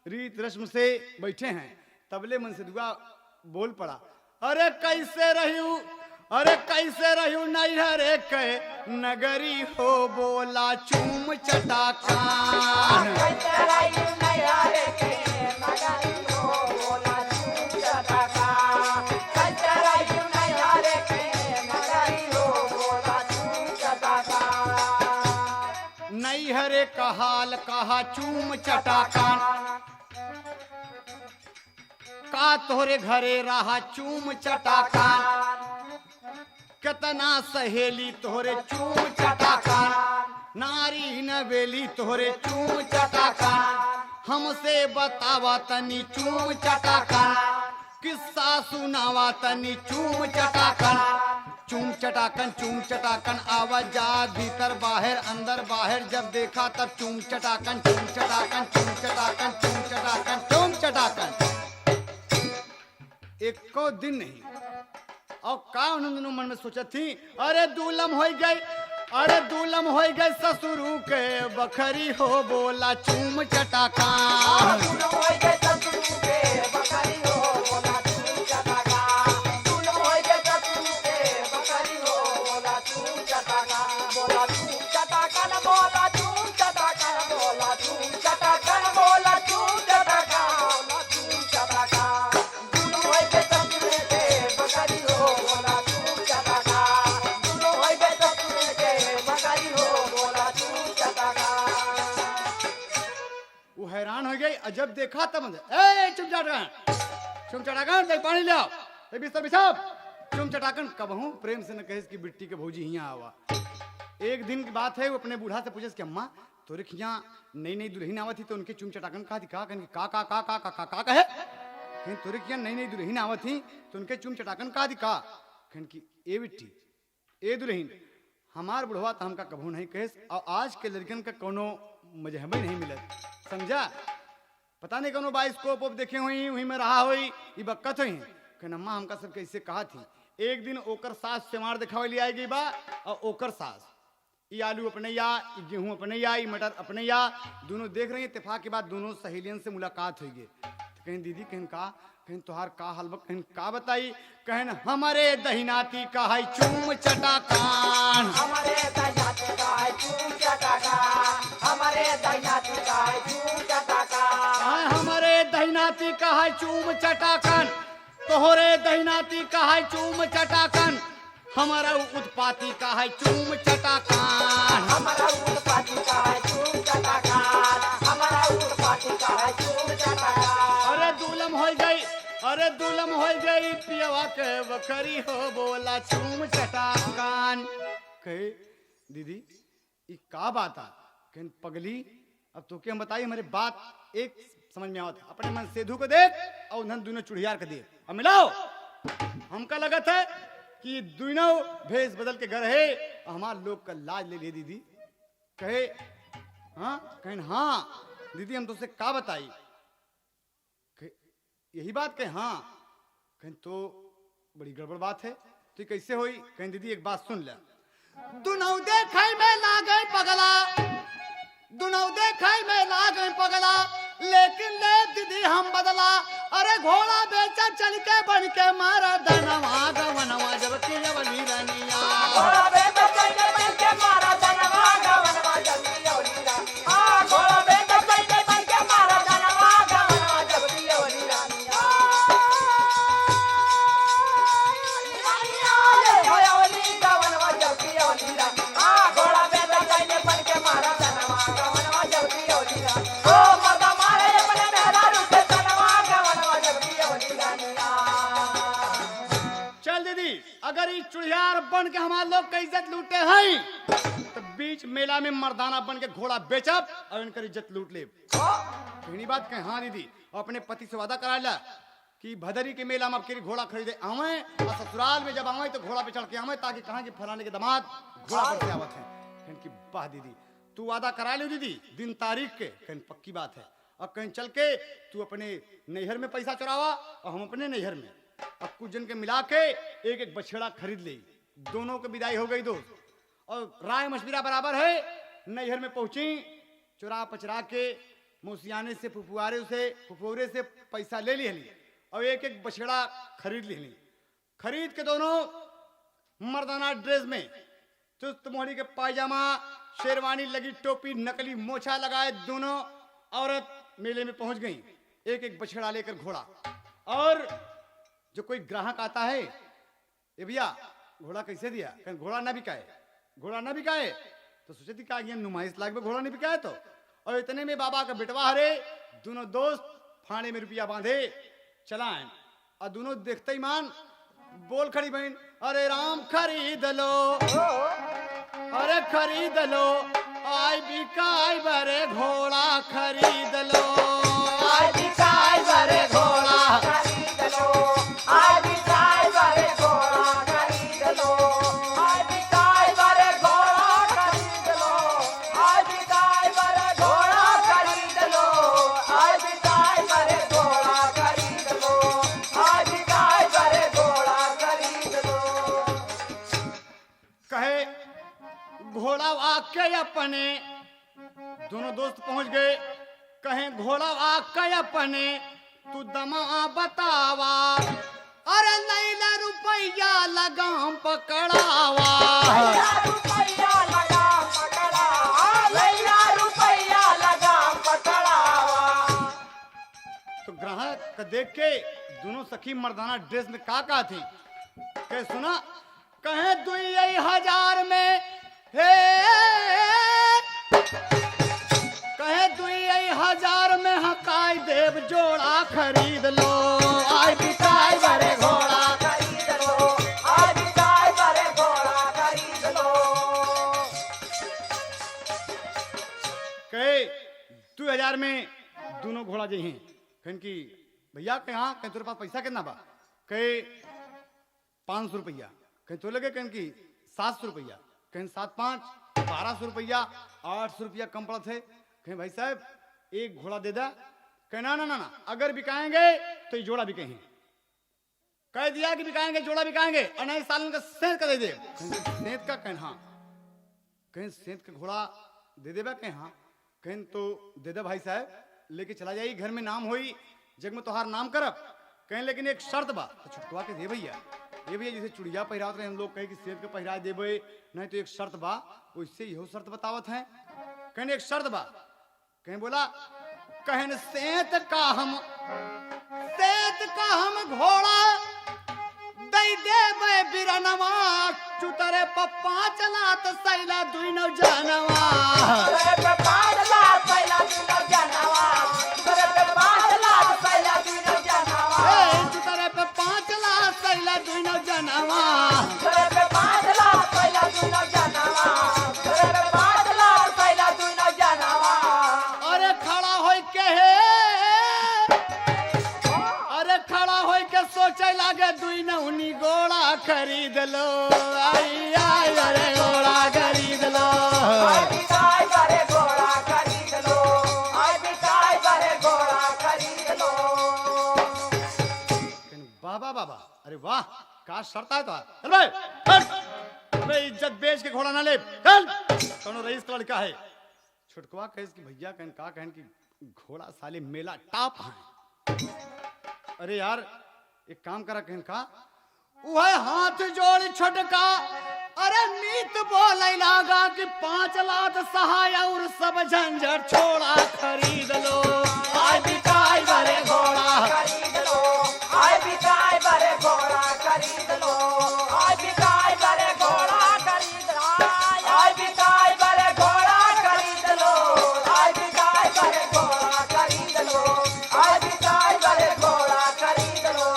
रीत रस्म से बैठे हैं। तबले मन से दुआ बोल पड़ा अरे कैसे रहू नहीं हरे के नगरी हो बोला चूम चटाकान नहीं हरे का हाल कहा चूम चटाकान का तोरे घरे रहा चूम चटाकान कितना सहेली तोहरे चूम चटाकान नारी नवेली तोहरे चूम चटाकान हमसे बतावा तनी चूम चटाकान किस्सा सुनावा तनी चूम चटाकान आवाज भीतर बाहर अंदर बाहर जब देखा तब चूम चटाकान एको दिन नहीं और का उन्होंने मन में सोचा थी अरे दूलम हो गए ससुरु के बखरी हो बोला चूम चटाकान वो हैरान हो गई अजब देखा तब चुम चटाकान दे पानी ले आओ बिस्तर बिछाओ चुम चटाकन कबहू प्रेम से न कहे कि बिट्टी के भौजी हियां आवा। एक दिन की बात है वो अपने बूढ़ा से पूछे कि अम्मा तोरे खियां नई नई दुल्हन आवत थी तो उनके चुम चटाकन कहा थी का कहे कहीं तोरे खियां नई नई दुल्हन आवत थी तो उनके चुम चटाकन कहा थी का कहन की ए बिट्टी ए दुल्हन हमार बुढ़वा तो हमका कभू नहीं कहे और आज के लड़कन का कोनो मजहबे नहीं मिलत समझा पता नहीं कोनो बाइस्कोप देखे हुई वहीं में रहा हुई ये बक्कत हुई अम्मा हमका सब कैसे कहा थी एक दिन ओकर सास सेमार दिखावे ले आएगी बा और ओकर सास ये आलू अपने या ये गेहूं अपने या ये मटर अपने या दोनों देख रही हैं। इत्तेफाक के बाद दोनों सहेलियन से मुलाकात हुई है तो कहीं दीदी कहीं तोहार का हलवा कहीं का बताई कहन हमारे दहिनाती का है चूम चटाकान हमारे दहिनाती का है चूम चटाकान कहा चूम चटाकन, तोहरे दहिनाती कहा चूम चटाकन, हमारा उत्पाती कहा चूम चटाकन। हमारा उत्पाती का है चूम चटाकार, हमारा उत्पाती का है चूम चटाकार। अरे दुलम हो गई, अरे दुलम हो गई पियवा के बकरी हो बोला चूम चटाकन। कहे दीदी ये का बात है? कहीं पगली अब तो क्या हम बताइए, हमारे बात एक समझ में आवत है। अपने मन सेधु को देख और उन्हें दोनों चुड़ियार के दे अब मिलाओ। हमका लगत है कि दोनों भेष बदल के घर है, हमारे लोग का लाज ले दीदी। कहे हाँ, कहें हाँ दीदी हम तुझसे का बताई? यही बात कहे हाँ, कहें तो बड़ी गड़बड़ बात है, तो ये कैसे हुई? कहें दीदी एक बात सुन ले। दुनौ देखै में लागे पगला, दुनौ देखै में लागे पगला, लेकिन ले दीदी हम बदला। अरे घोड़ा बेचा चल के बन के मारा दनवा गवनवा जब की जवली रनिया। घोड़ा बेचा चल के बन के मारा दनवा गवनवा जब की जवली रनिया। घोड़ा बेचा चल के बन के मारा दनवा गवनवा जब की जवली रनिया। जवली गवनवा जब की जवली रनिया। घोड़ा बेचा चल के बन के मारा दनवा गवनवा जब की जवली रनिया। ओ मर्दा मारे अपने मेहरारू के दनवा गवनवा जब की जवली रनिया। चल दीदी अगर ये चुड़ियार बन के हमारे लोग का इज्जत लूटे हैं तो बीच मेला में मर्दाना बन के घोड़ा बेचब और इनकर इज्जत लूट ले। कहनी बात कहे हाँ दीदी, अपने पति से वादा करा ला कि भदरी के मेला में अब केरी घोड़ा खरीदे आवे और ससुराल में जब आवे तो घोड़ा पे चढ़ के आवे, ताकि कहा कि फलाने के दामाद घोड़ा पर से आवत है। कहन की वाह दीदी तू वादा करा लो दीदी दिन तारीख के। कहन पक्की बात है। अब कहीं चल के तू अपने नैहर में पैसा चुरावा और हम अपने नैहर में, अब कुछ जन के मिला के एक एक बछड़ा खरीद ले। दोनों की विदाई हो गई दोस्त, और राय मशविरा बराबर है। नैहर में पहुंची, चुरा पचरा के मुसियाने से फुफुआरे से पैसा ले ली और एक एक बछड़ा खरीद ली। खरीद के दोनों मर्दाना ड्रेस में चुस्त मोहरी के पायजामा, शेरवानी लगी टोपी, नकली मोछा लगाए दोनों औरत मेले में पहुंच गई। एक एक बछड़ा लेकर घोड़ा। और जो कोई ग्राहक आता है, ये भैया घोड़ा कैसे दिया? कहीं घोड़ा ना बिकाए, घोड़ा ना बिकाए तो सोचे थी का नुमाइश लाख में घोड़ा नहीं बिकाए तो। और इतने में बाबा का बेटवा हरे दोनों दोस्त फाड़े में रुपया बांधे चलाएं, और दोनों देखते ही मान बोल खड़ी बहन, अरे राम खरीद लो, अरे खरीद लो, आई बिकाई बरे घोड़ा खरीद लो, आई बिकाई बरे घोड़ा खरीद लो, आई बिकाई बरे घोड़ा खरीद लो, आई बिकाई बरे घोड़ा खरीद लो, आई बिकाई बरे घोड़ा खरीद लो, आई बिकाई बरे घोड़ा खरीद लो, आई बिकाई बरे घोड़ा खरीद लो। कहे घोड़ा आके अपने दोनों दोस्त पहुंच गए। कहे घोड़ा आके अपने तू दमा बतावा, अरे लैला रुपया लगाम पकड़ावा, लैला रुपया लगा पकड़ावा, लैला रुपया लगा पकड़ावा। तो ग्राहक का देख के दोनों सखी मर्दाना ड्रेस में का थी। कहे सुना, कहे 2000 में हे, कहे 2000 में हकाई देव जोड़ा खरीद लो, आई बिकाई बरे घोड़ा खरीद लो, आई बिकाई बरे घोड़ा खरीद लो। कहे 2000 में दोनों घोड़ा जी हैं। कहन की भैया कहे हाँ, कहे तेरे पास पैसा कितना बा? कहे 500 रुपया। कहे तो लगे, कहन की 700 रुपया। कहें 7 5 1200 रुपया, 800 रुपया कम पड़त है। कहें भाई साहब एक घोड़ा दे दा। कहे ना ना ना ना, अगर बिकाएंगे तो ये जोड़ा बिकेंगे। कह दिया कि बिकाएंगे, जोड़ा बिकाएंगे, और नहीं सालन का सेंत का दे दे। सेंत का? कहें हाँ। कहें सेंत का घोड़ा दे देबा? कहें हाँ। कहें तो दे दे भाई साहब, लेके चला जाइए, घर में नाम होई, जग में तोहार नाम करब। कहें लेकिन एक शर्त बा। तो छुटकवा के दे भैया, ये भैया जैसे चुड़िया पहिरावत रहे हम लोग कहे कि सेब के पहिरा देबे, नहीं तो एक शर्त बा, वैसे यहो शर्त बतावत है। कहें एक शर्त बा। कहें बोला, कहन सेंत का हम का हम घोड़ा दई देबे बिरनवा चुतरे पप्पा चला तो सैला दुई नौ जानवा तोरे पे 5 लाख पहला दिन जनवा तोरे पे 5 लाख पहला दिन जनवा चुतरे पे 5 लाख सैला दुई नौ जानवा तोरे पे 5 लाख पहला दिन जनवा तोरे पे 5 लाख पहला दिन जनवा अरे खड़ा होई के हे अरे खड़ा होई के सोचे लागे दुई नौनी घोड़ा खरीद लो आई आई अरे घोड़ा खरीद लो आई बिकाई करे घोड़ा खरीद लो आई बिकाई करे घोड़ा खरीद लो बाबा बाबा अरे वाह का शर्ता है तो चल भाई हट अबे इज्जत बेच के घोड़ा ना ले चल कौनो रईस का लड़का है छुटकवा कहे कि भैया कहन का कहन कि घोड़ा साले मेला टॉप है अरे यार एक काम करा कहन का वह हाथ जोड़ छटका अरे मीत बोले लागा कि 5 लाख सहाय और सब झंझट छोड़ा खरीद लो आई बिकाई बरे घोड़ा खरीद लो आई बिकाई करे घोड़ा खरीद लो आई बिकाई करे घोड़ा खरीद लो आई बिकाई करे घोड़ा खरीद लो आई बिकाई करे घोड़ा खरीद लो आई बिकाई करे घोड़ा खरीद लो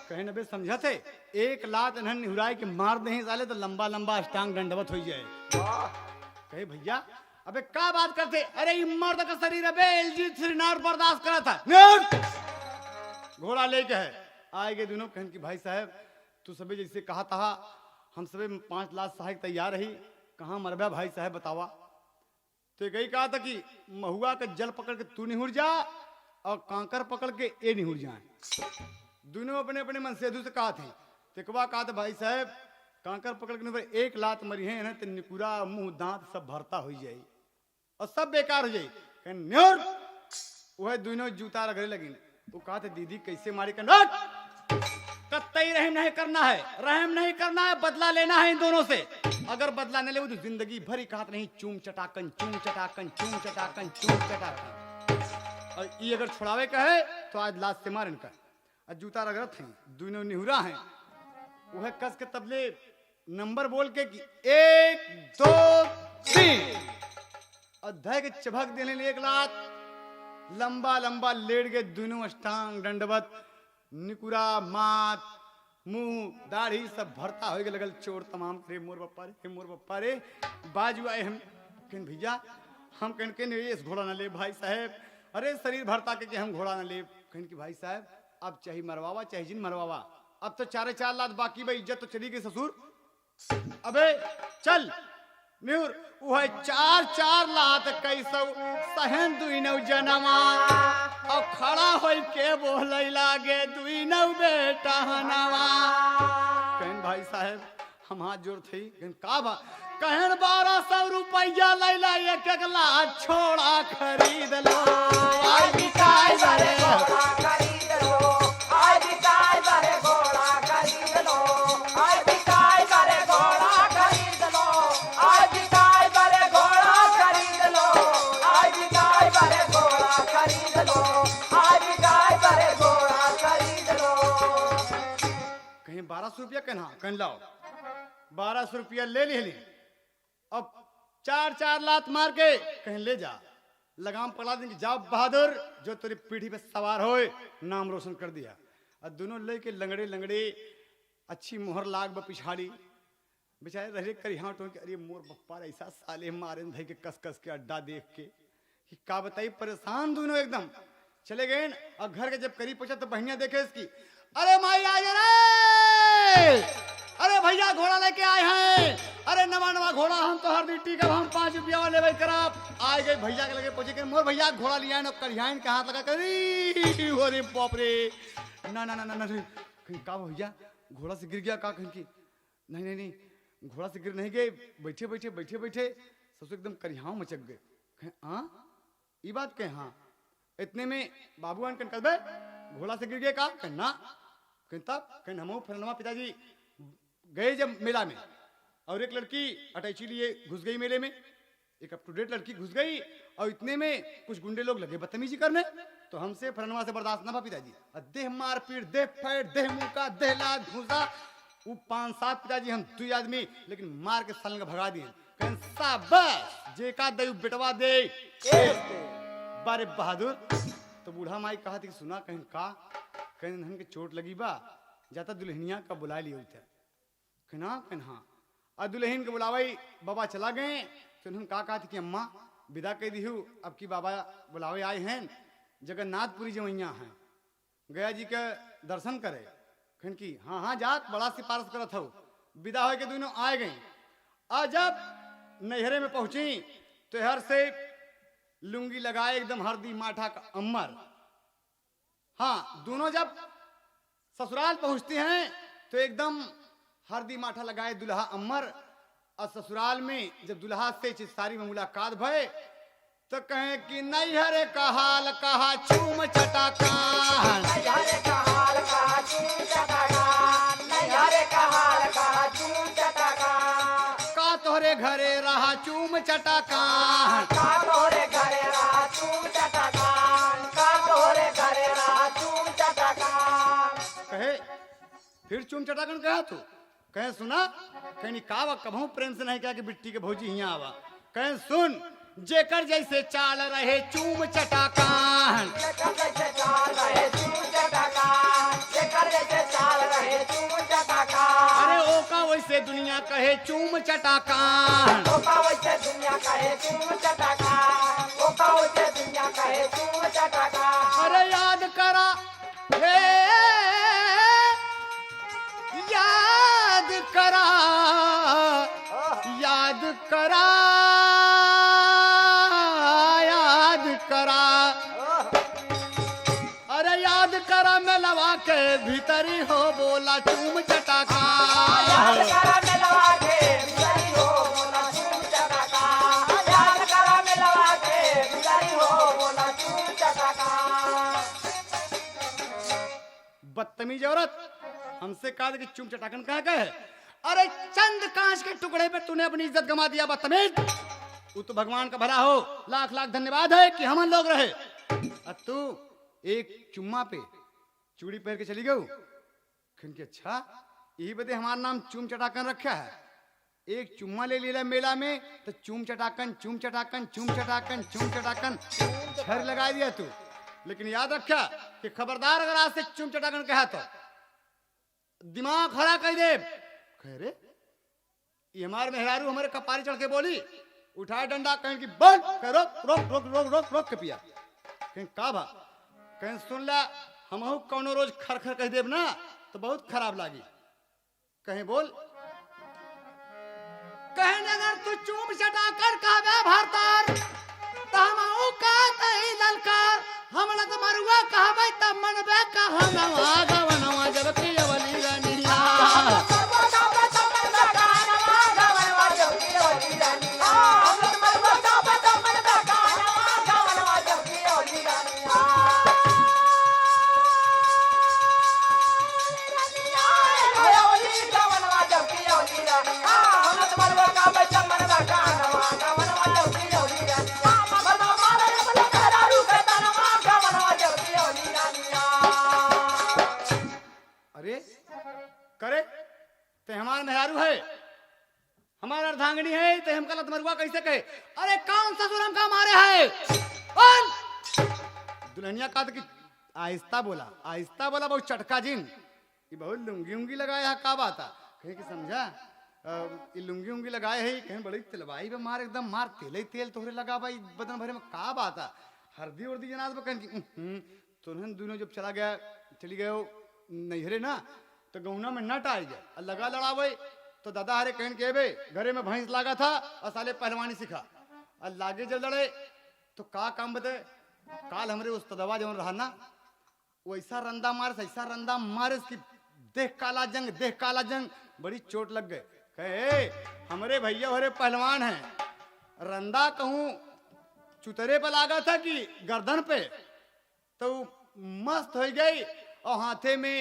कहीं नबे समझा थे 1 लाख अनहन निहुराई के मार दे साले तो लंबा लंबा अष्टांग दंडवत हो जाए कहे भैया अबे का बात करते अरे ये मर्द का शरीर अबे एलजी श्रीनाथ बर्दाश्त करा था घोड़ा लेके है आएगे दोनों कहन की भाई साहब तू सबे जैसे कहा था हम सबे 5 लाख सहायक तैयार रही कहाँ मरबा भाई साहब बतावा तो यही कहा था कि महुआ का जल पकड़ के तू निहुर जा और कांकर पकड़ के ए निहुर जाए दोनों अपने अपने मन से से कहा थे तिकवा कहा था भाई साहब कांकर पकड़ के निहुर 1 लात मरी है तो निकुरा मुंह दांत सब भरता हो जाए और सब बेकार हो जाए न्योर वह दोनों जूता रगड़े लगी वो कहा था दीदी कैसे मारी करना कतई रहम नहीं करना है रहम नहीं करना है बदला लेना है इन दोनों से अगर बदला नहीं ले तो जिंदगी भरी कहा नहीं चूम चटाकन चूम चटाकन चूम चटाकन चूम चटाकन और ये अगर छुड़ावे का है तो आज लाश से मार इनका और जूता रगड़त हैं दोनों निहुरा हैं वह कस के तबले नंबर बोल के कि 1 2 3 अध्याय के चबक देने लिए 1 लाख लंबा लंबा लेट गए दोनों अष्टांग दंडवत निकुरा मात मुंह दाढ़ी सब भरता हो लगल चोर तमाम रे मोर बप्पा रे बाजू आए हम कहन भैया हम कहन इस घोड़ा ना ले भाई साहब अरे शरीर भरता के हम घोड़ा ना ले कहन की भाई साहब अब चाहे मरवावा चाहे जिन मरवावा अब तो 4 लाख बाकी भाई इज्जत तो चली गई ससुर अबे चल निहुर वह 4 लाख कैसो सहन दुई नौ जनवा और खड़ा होई के बोले लागे दुई नौ बेटा हनवा कहन भाई साहब हम हाथ जोड़ थे कहन का बा कहन 1200 रुपया लैला 1 लाख छोड़ा खरीद लो आई बिकाई बरे घोड़ा खरीद लो आई बिकाई करे घोड़ा खरीद लो आई बिकाई करे घोड़ा खरीद लो आई बिकाई करे घोड़ा खरीद लो आई बिकाई करे घोड़ा खरीद लो आई बिकाई करे घोड़ा खरीद लो कहीं 1200 रुपया कहना कहन लाओ 1200 रुपया ले ली अब 4 लाख मार के कहीं ले जा लगाम पकड़ा देंगे जाओ बहादुर जो तेरी पीढ़ी पे सवार होए नाम रोशन कर दिया और दोनों लेके लंगड़े लंगड़े अच्छी मोहर लाग पिछाड़ी बेचारे रहे करी हाँ तो अरे मोर बप्पा ऐसा साले मारे धई के कस कस के अड्डा देख के कि का बताई परेशान दोनों एकदम चले गए और घर के जब करीब पहुंचा तो बहनिया देखे इसकी अरे माई आ रे अरे भैया घोड़ा लेके आए हैं अरे नवा घोड़ा हम तो हर ड्यूटी का हम 5 रुपया वाले भाई कराब आ गए भैया के लगे पहुंचे के मोर भैया घोड़ा लिया है करियान के हाथ लगा करी अरे बाप रे ना ना ना ना कहीं का भैया घोड़ा से गिर गया का कहीं की नहीं नहीं नहीं घोड़ा से गिर नहीं गए बैठे बैठे बैठे बैठे सबसे एकदम करियाव मचक गए हाँ ये बात कहे हाँ इतने में बाबूआन कन कल घोड़ा से गिर गए का कहना कहीं तब कहीं हम फलनवा पिताजी गए जब मेला में और एक लड़की अटैची लिए घुस गई मेले में एक अप टू डेट लड़की घुस गई और इतने में कुछ गुंडे लोग लगे बदतमीजी करने। तो हमसे फरनवा से बर्दाश्त ना भा पिताजी, देह मार पीट, देह फैट, देह मुका, देह लात घुसा। वो 5-7 पिताजी हम 2 आदमी लेकिन मार के सलंग भगा दिए। कहीं शाबाश जे का दे बेटवा दे बारे बहादुर। तो बूढ़ा माई कहा थी कि सुना कहीं का कहीं धन के चोट लगी बा, जाता दुल्हनिया का बुला लिया उठे कहना कहना और दुल्हन के बुलावाई बाबा चला गए। तो उन्होंने कहा थी कि अम्मा विदा कह दी हूँ, अब की बाबा बुलावे आए हैं जगन्नाथपुरी जवैया हैं, गया जी के दर्शन करे। कहन की हाँ हाँ जात बड़ा सिफारिश करत हो। विदा हो के दोनों आए गए। और जब नैहरे में पहुंची तो हर से लुंगी लगाए एकदम हरदी माठा का अम्मर। हाँ दोनों जब ससुराल पहुंचते हैं तो एकदम हरदी माठा लगाए दुल्हा अम्मर। और ससुराल में जब दुल्हा से चिस्तारी में मुलाकात भय तो कहे कि नैहरे का हाल कहा चूम चटाकान, नैहरे का हाल कहा चूम चटाकान, नैहरे का हाल कहा चूम चटाकान, का तोहरे घरे रहा चूम चटाकान, का तोरे घरे रहा चूम चटाकान, का तोरे घरे रहा चूम चटाकान। कहे फिर चूम चटाकान कहा तू कहे सुना कहीं कावा कभू प्रेम से नहीं कहा कि बिट्टी के भौजी यहाँ आवा। कहे सुन जेकर जैसे चाल रहे चूम चटाकान, जेकर जैसे चाल रहे चूम चटाकान, जेकर जैसे चाल रहे चूम चटाकान, अरे ओका वैसे दुनिया कहे चूम चटाकान। ओका वैसे दुनिया कहे चूम चटाकान, ओका वैसे दुनिया कहे चूम चटाकान। अरे याद करा हे याद करा याद करा याद करा। अरे याद करा मैं लवा के भीतरी हो बोला चूम चटाकान। याद करा मिलवा के बिचारी हो बोला चूम चटाकान, याद करा मिलवा के बिचारी हो बोला चूम चटाकान। बदतमीज औरत हमसे कहा कि चूम चटाकन कहाँ का है। अरे चंद कांच के टुकड़े पे तूने अपनी इज्जत गंवा दिया बदतमीज। वो तो भगवान का भला हो, लाख लाख धन्यवाद है कि हम लोग रहे। और तू एक चुम्मा पे चूड़ी पहन के चली गई। कि अच्छा यही बदे हमारा नाम चूम चटाकन रखा है। एक चुम्मा ले लिया मेला में तो चूम चटाकन चूम चटाकन चूम चटाकन चूम चटाकन झर लगा दिया तू। लेकिन याद रखा कि खबरदार अगर आज से चूम चटाकन कहा तो दिमाग खड़ा कर दे। कह रे ये हमारे मेहरारू हमारे कपारी चढ़ के बोली, उठाए डंडा कहें कि बोल कह रोक रोक रोक रोक रोक रोक के पिया। कहें का भा कहें सुन ला हम कौनो रोज खर खर कह देब ना तो बहुत खराब लागी। कहें बोल कहें अगर तू चूम चटाकर कहबे भरतार तो हम का तई ललकार हमला तो मरुआ कहबे तब मनबे कहनवा गवनवा जब की अवली रानिया। अरे करे ते हमारा मेहरारू है, हमारा अर्धांगनी है तो हम गलत मरुआ कैसे कहे। अरे कौन ससुर हम का मारे है कौन। दुल्हनिया कहा कि आहिस्ता बोला बहुत चटका जिन ये बहुत लुंगी उंगी लगाया है का बात कहे कि समझा ये लुंगी उंगी लगाए है कहीं बड़ी तिलवाई पे मार एकदम मार तेल ही तेल तोहरे लगा भाई बदन भरे में का बात है हरदी उर्दी जनाब कहें तो उन्होंने दोनों जब चली गए नैहरे ना तो गौना में नट आ गया और लगा लड़ावे तो दादा हरे कहन के बे घरे में भैंस लागा था और साले पहलवानी सिखा और लागे जल लड़े तो का काम बते काल हमरे उस तदवा जवन रहा ना वैसा रंदा मारे कि देख काला जंग बड़ी चोट लग गए। कहे हमरे भैया हरे पहलवान हैं रंदा कहूं चुतरे पे लागा था कि गर्दन पे तो मस्त हो गई और हाथे में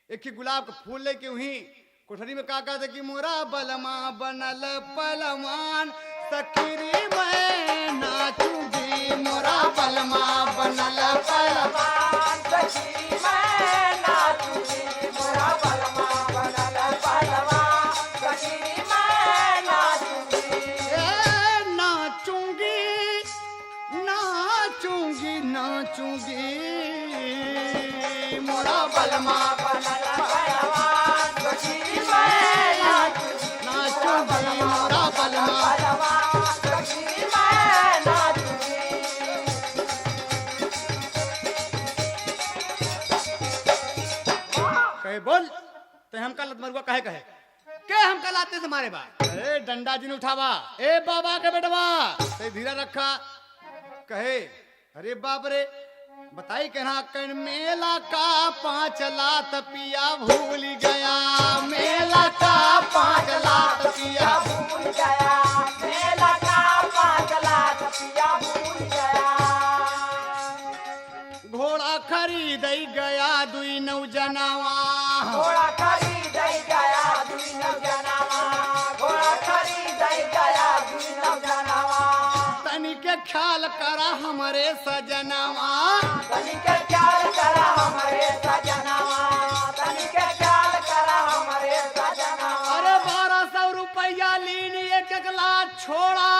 एक ही गुलाब का फूल लेके वहीं कोठरी में का था कि मोरा बलमा बनल पलवान सखीरी मोरा बलमा बनल पहलवान सखी मैं नाचूंगी नाचूंगी मोरा बलमा पहलवान सखी मैं नाचूंगी कहे बोल ते हमका लत मरुआ कहे के हमका लाते से मारे बा अरे डंडा जिन उठावा ए बाबा के बेटवा ते धीरा रखा कहे अरे बाप रे बताई कहना कन मेला का 5 लात पिया भूल गया मेला का 5 लात पिया भूल गया मेला का 5 लाख पिया भूल गया घोड़ा खरीद गया दुई नौजनवा घोड़ा खरीद गया दुई नौजनवा घोड़ा खरीद गया दुई नौजनवा तनिके ख्याल करा हमारे सजनवा तनिके ख्याल करा हमारे सजनवा तनिके ख्याल करा हमारे सजनवा अरे 1200 रुपया लीन एक लाख छोड़ा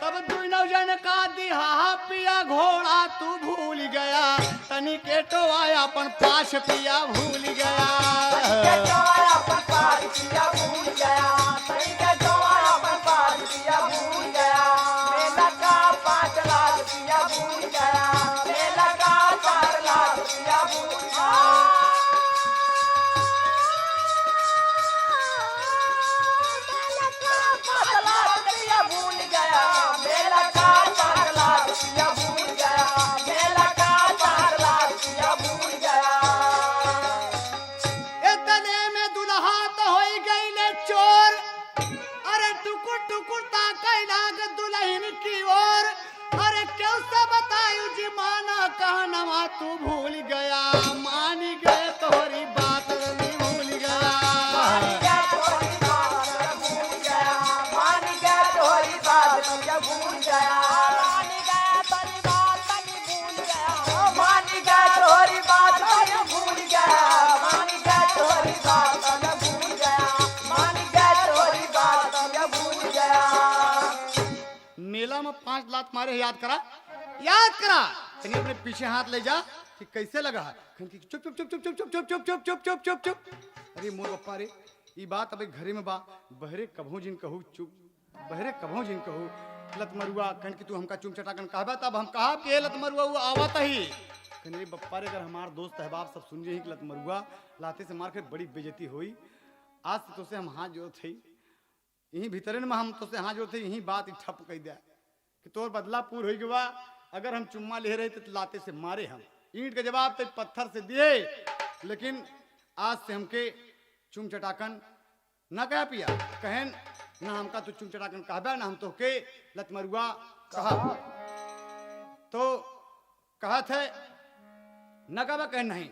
तब दुई नौजन का दिहा पिया घोड़ा तू भूल गया तनिके तो आया अपन पाछ पिया भूल गया तनिके जवाया अपन पार पिया भूल गया तनिके जवाया अपन पार पिया भूल गया मेला का 5 लाख पिया भूल गया मेला का 4 लाख पिया भूल गया मेला का 5 लाख पिया भूल गया मेला का 4 लाख पिया भूल गया मेला का 4 लाख पिया भूल गया इतने में दुल्हा तो होई गईले चोर अरे टुकुर टुकुर ताकई लाग दुल्हन की ओर अरे क्यों से बतायू जी माना कहनवा तू भूल गया मान गए तोहरी बात नहीं भूल गया मान गया तोहरी बात भूल गया मान गया तोहरी बात भूल गया मान गया तोहरी बात भूल गया मान गया तोहरी बात भूल गया मान गया तोहरी बात भूल गया मान गया तोहरी बात भूल गया मेला में 5 लात मारे याद करा कहीं अपने पीछे हाथ ले जा कि कैसे लगा है कहीं चुप चुप चुप चुप चुप चुप चुप चुप चुप चुप चुप चुप अरे मोर बप्पा रे ई बात अबे घरे में बा बहरे कभो जिन कहू चुप बहरे कभो जिन कहू लत मरुआ कहीं कि तू हमका चुम चटाकन कहबा तब हम कहा कि लत मरुआ वो आवत ही कहीं रे बप्पा रे अगर हमार दोस्त अहबाब सब सुन जे कि लत मरुआ लाते से मार के बड़ी बेइज्जती हुई आज से तो से हम हाथ जोड़ थे यही भीतरे में हम तो से हाथ जोड़ थे यही बात ठप कह दिया कि तोर बदला पूर हो गया अगर हम चुम्मा ले रहे थे तो लाते से मारे हम ईंट के जवाब तो पत्थर से दिए लेकिन आज से हमके चुम चटाकन न कह पिया कहन ना हमका तो चुम चटाकन कहबा ना हम तो के लत मरुआ कहा तो कहा थे न कहबा कह नहीं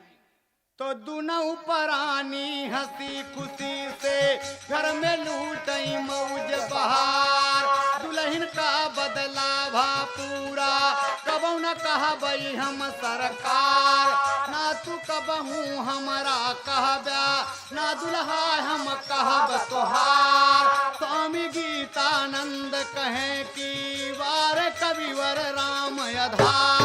तो दुनऊ परानी हंसी खुशी से घर में लूटई मौज बहार दुल्हन का बदला भा पूरा कबू न कहबई हम सरकार ना तू कबहू हमारा कहबा ना दुल्हा हम कहब तोहार स्वामी गीतानंद कहे कि वार कविवर राम आधार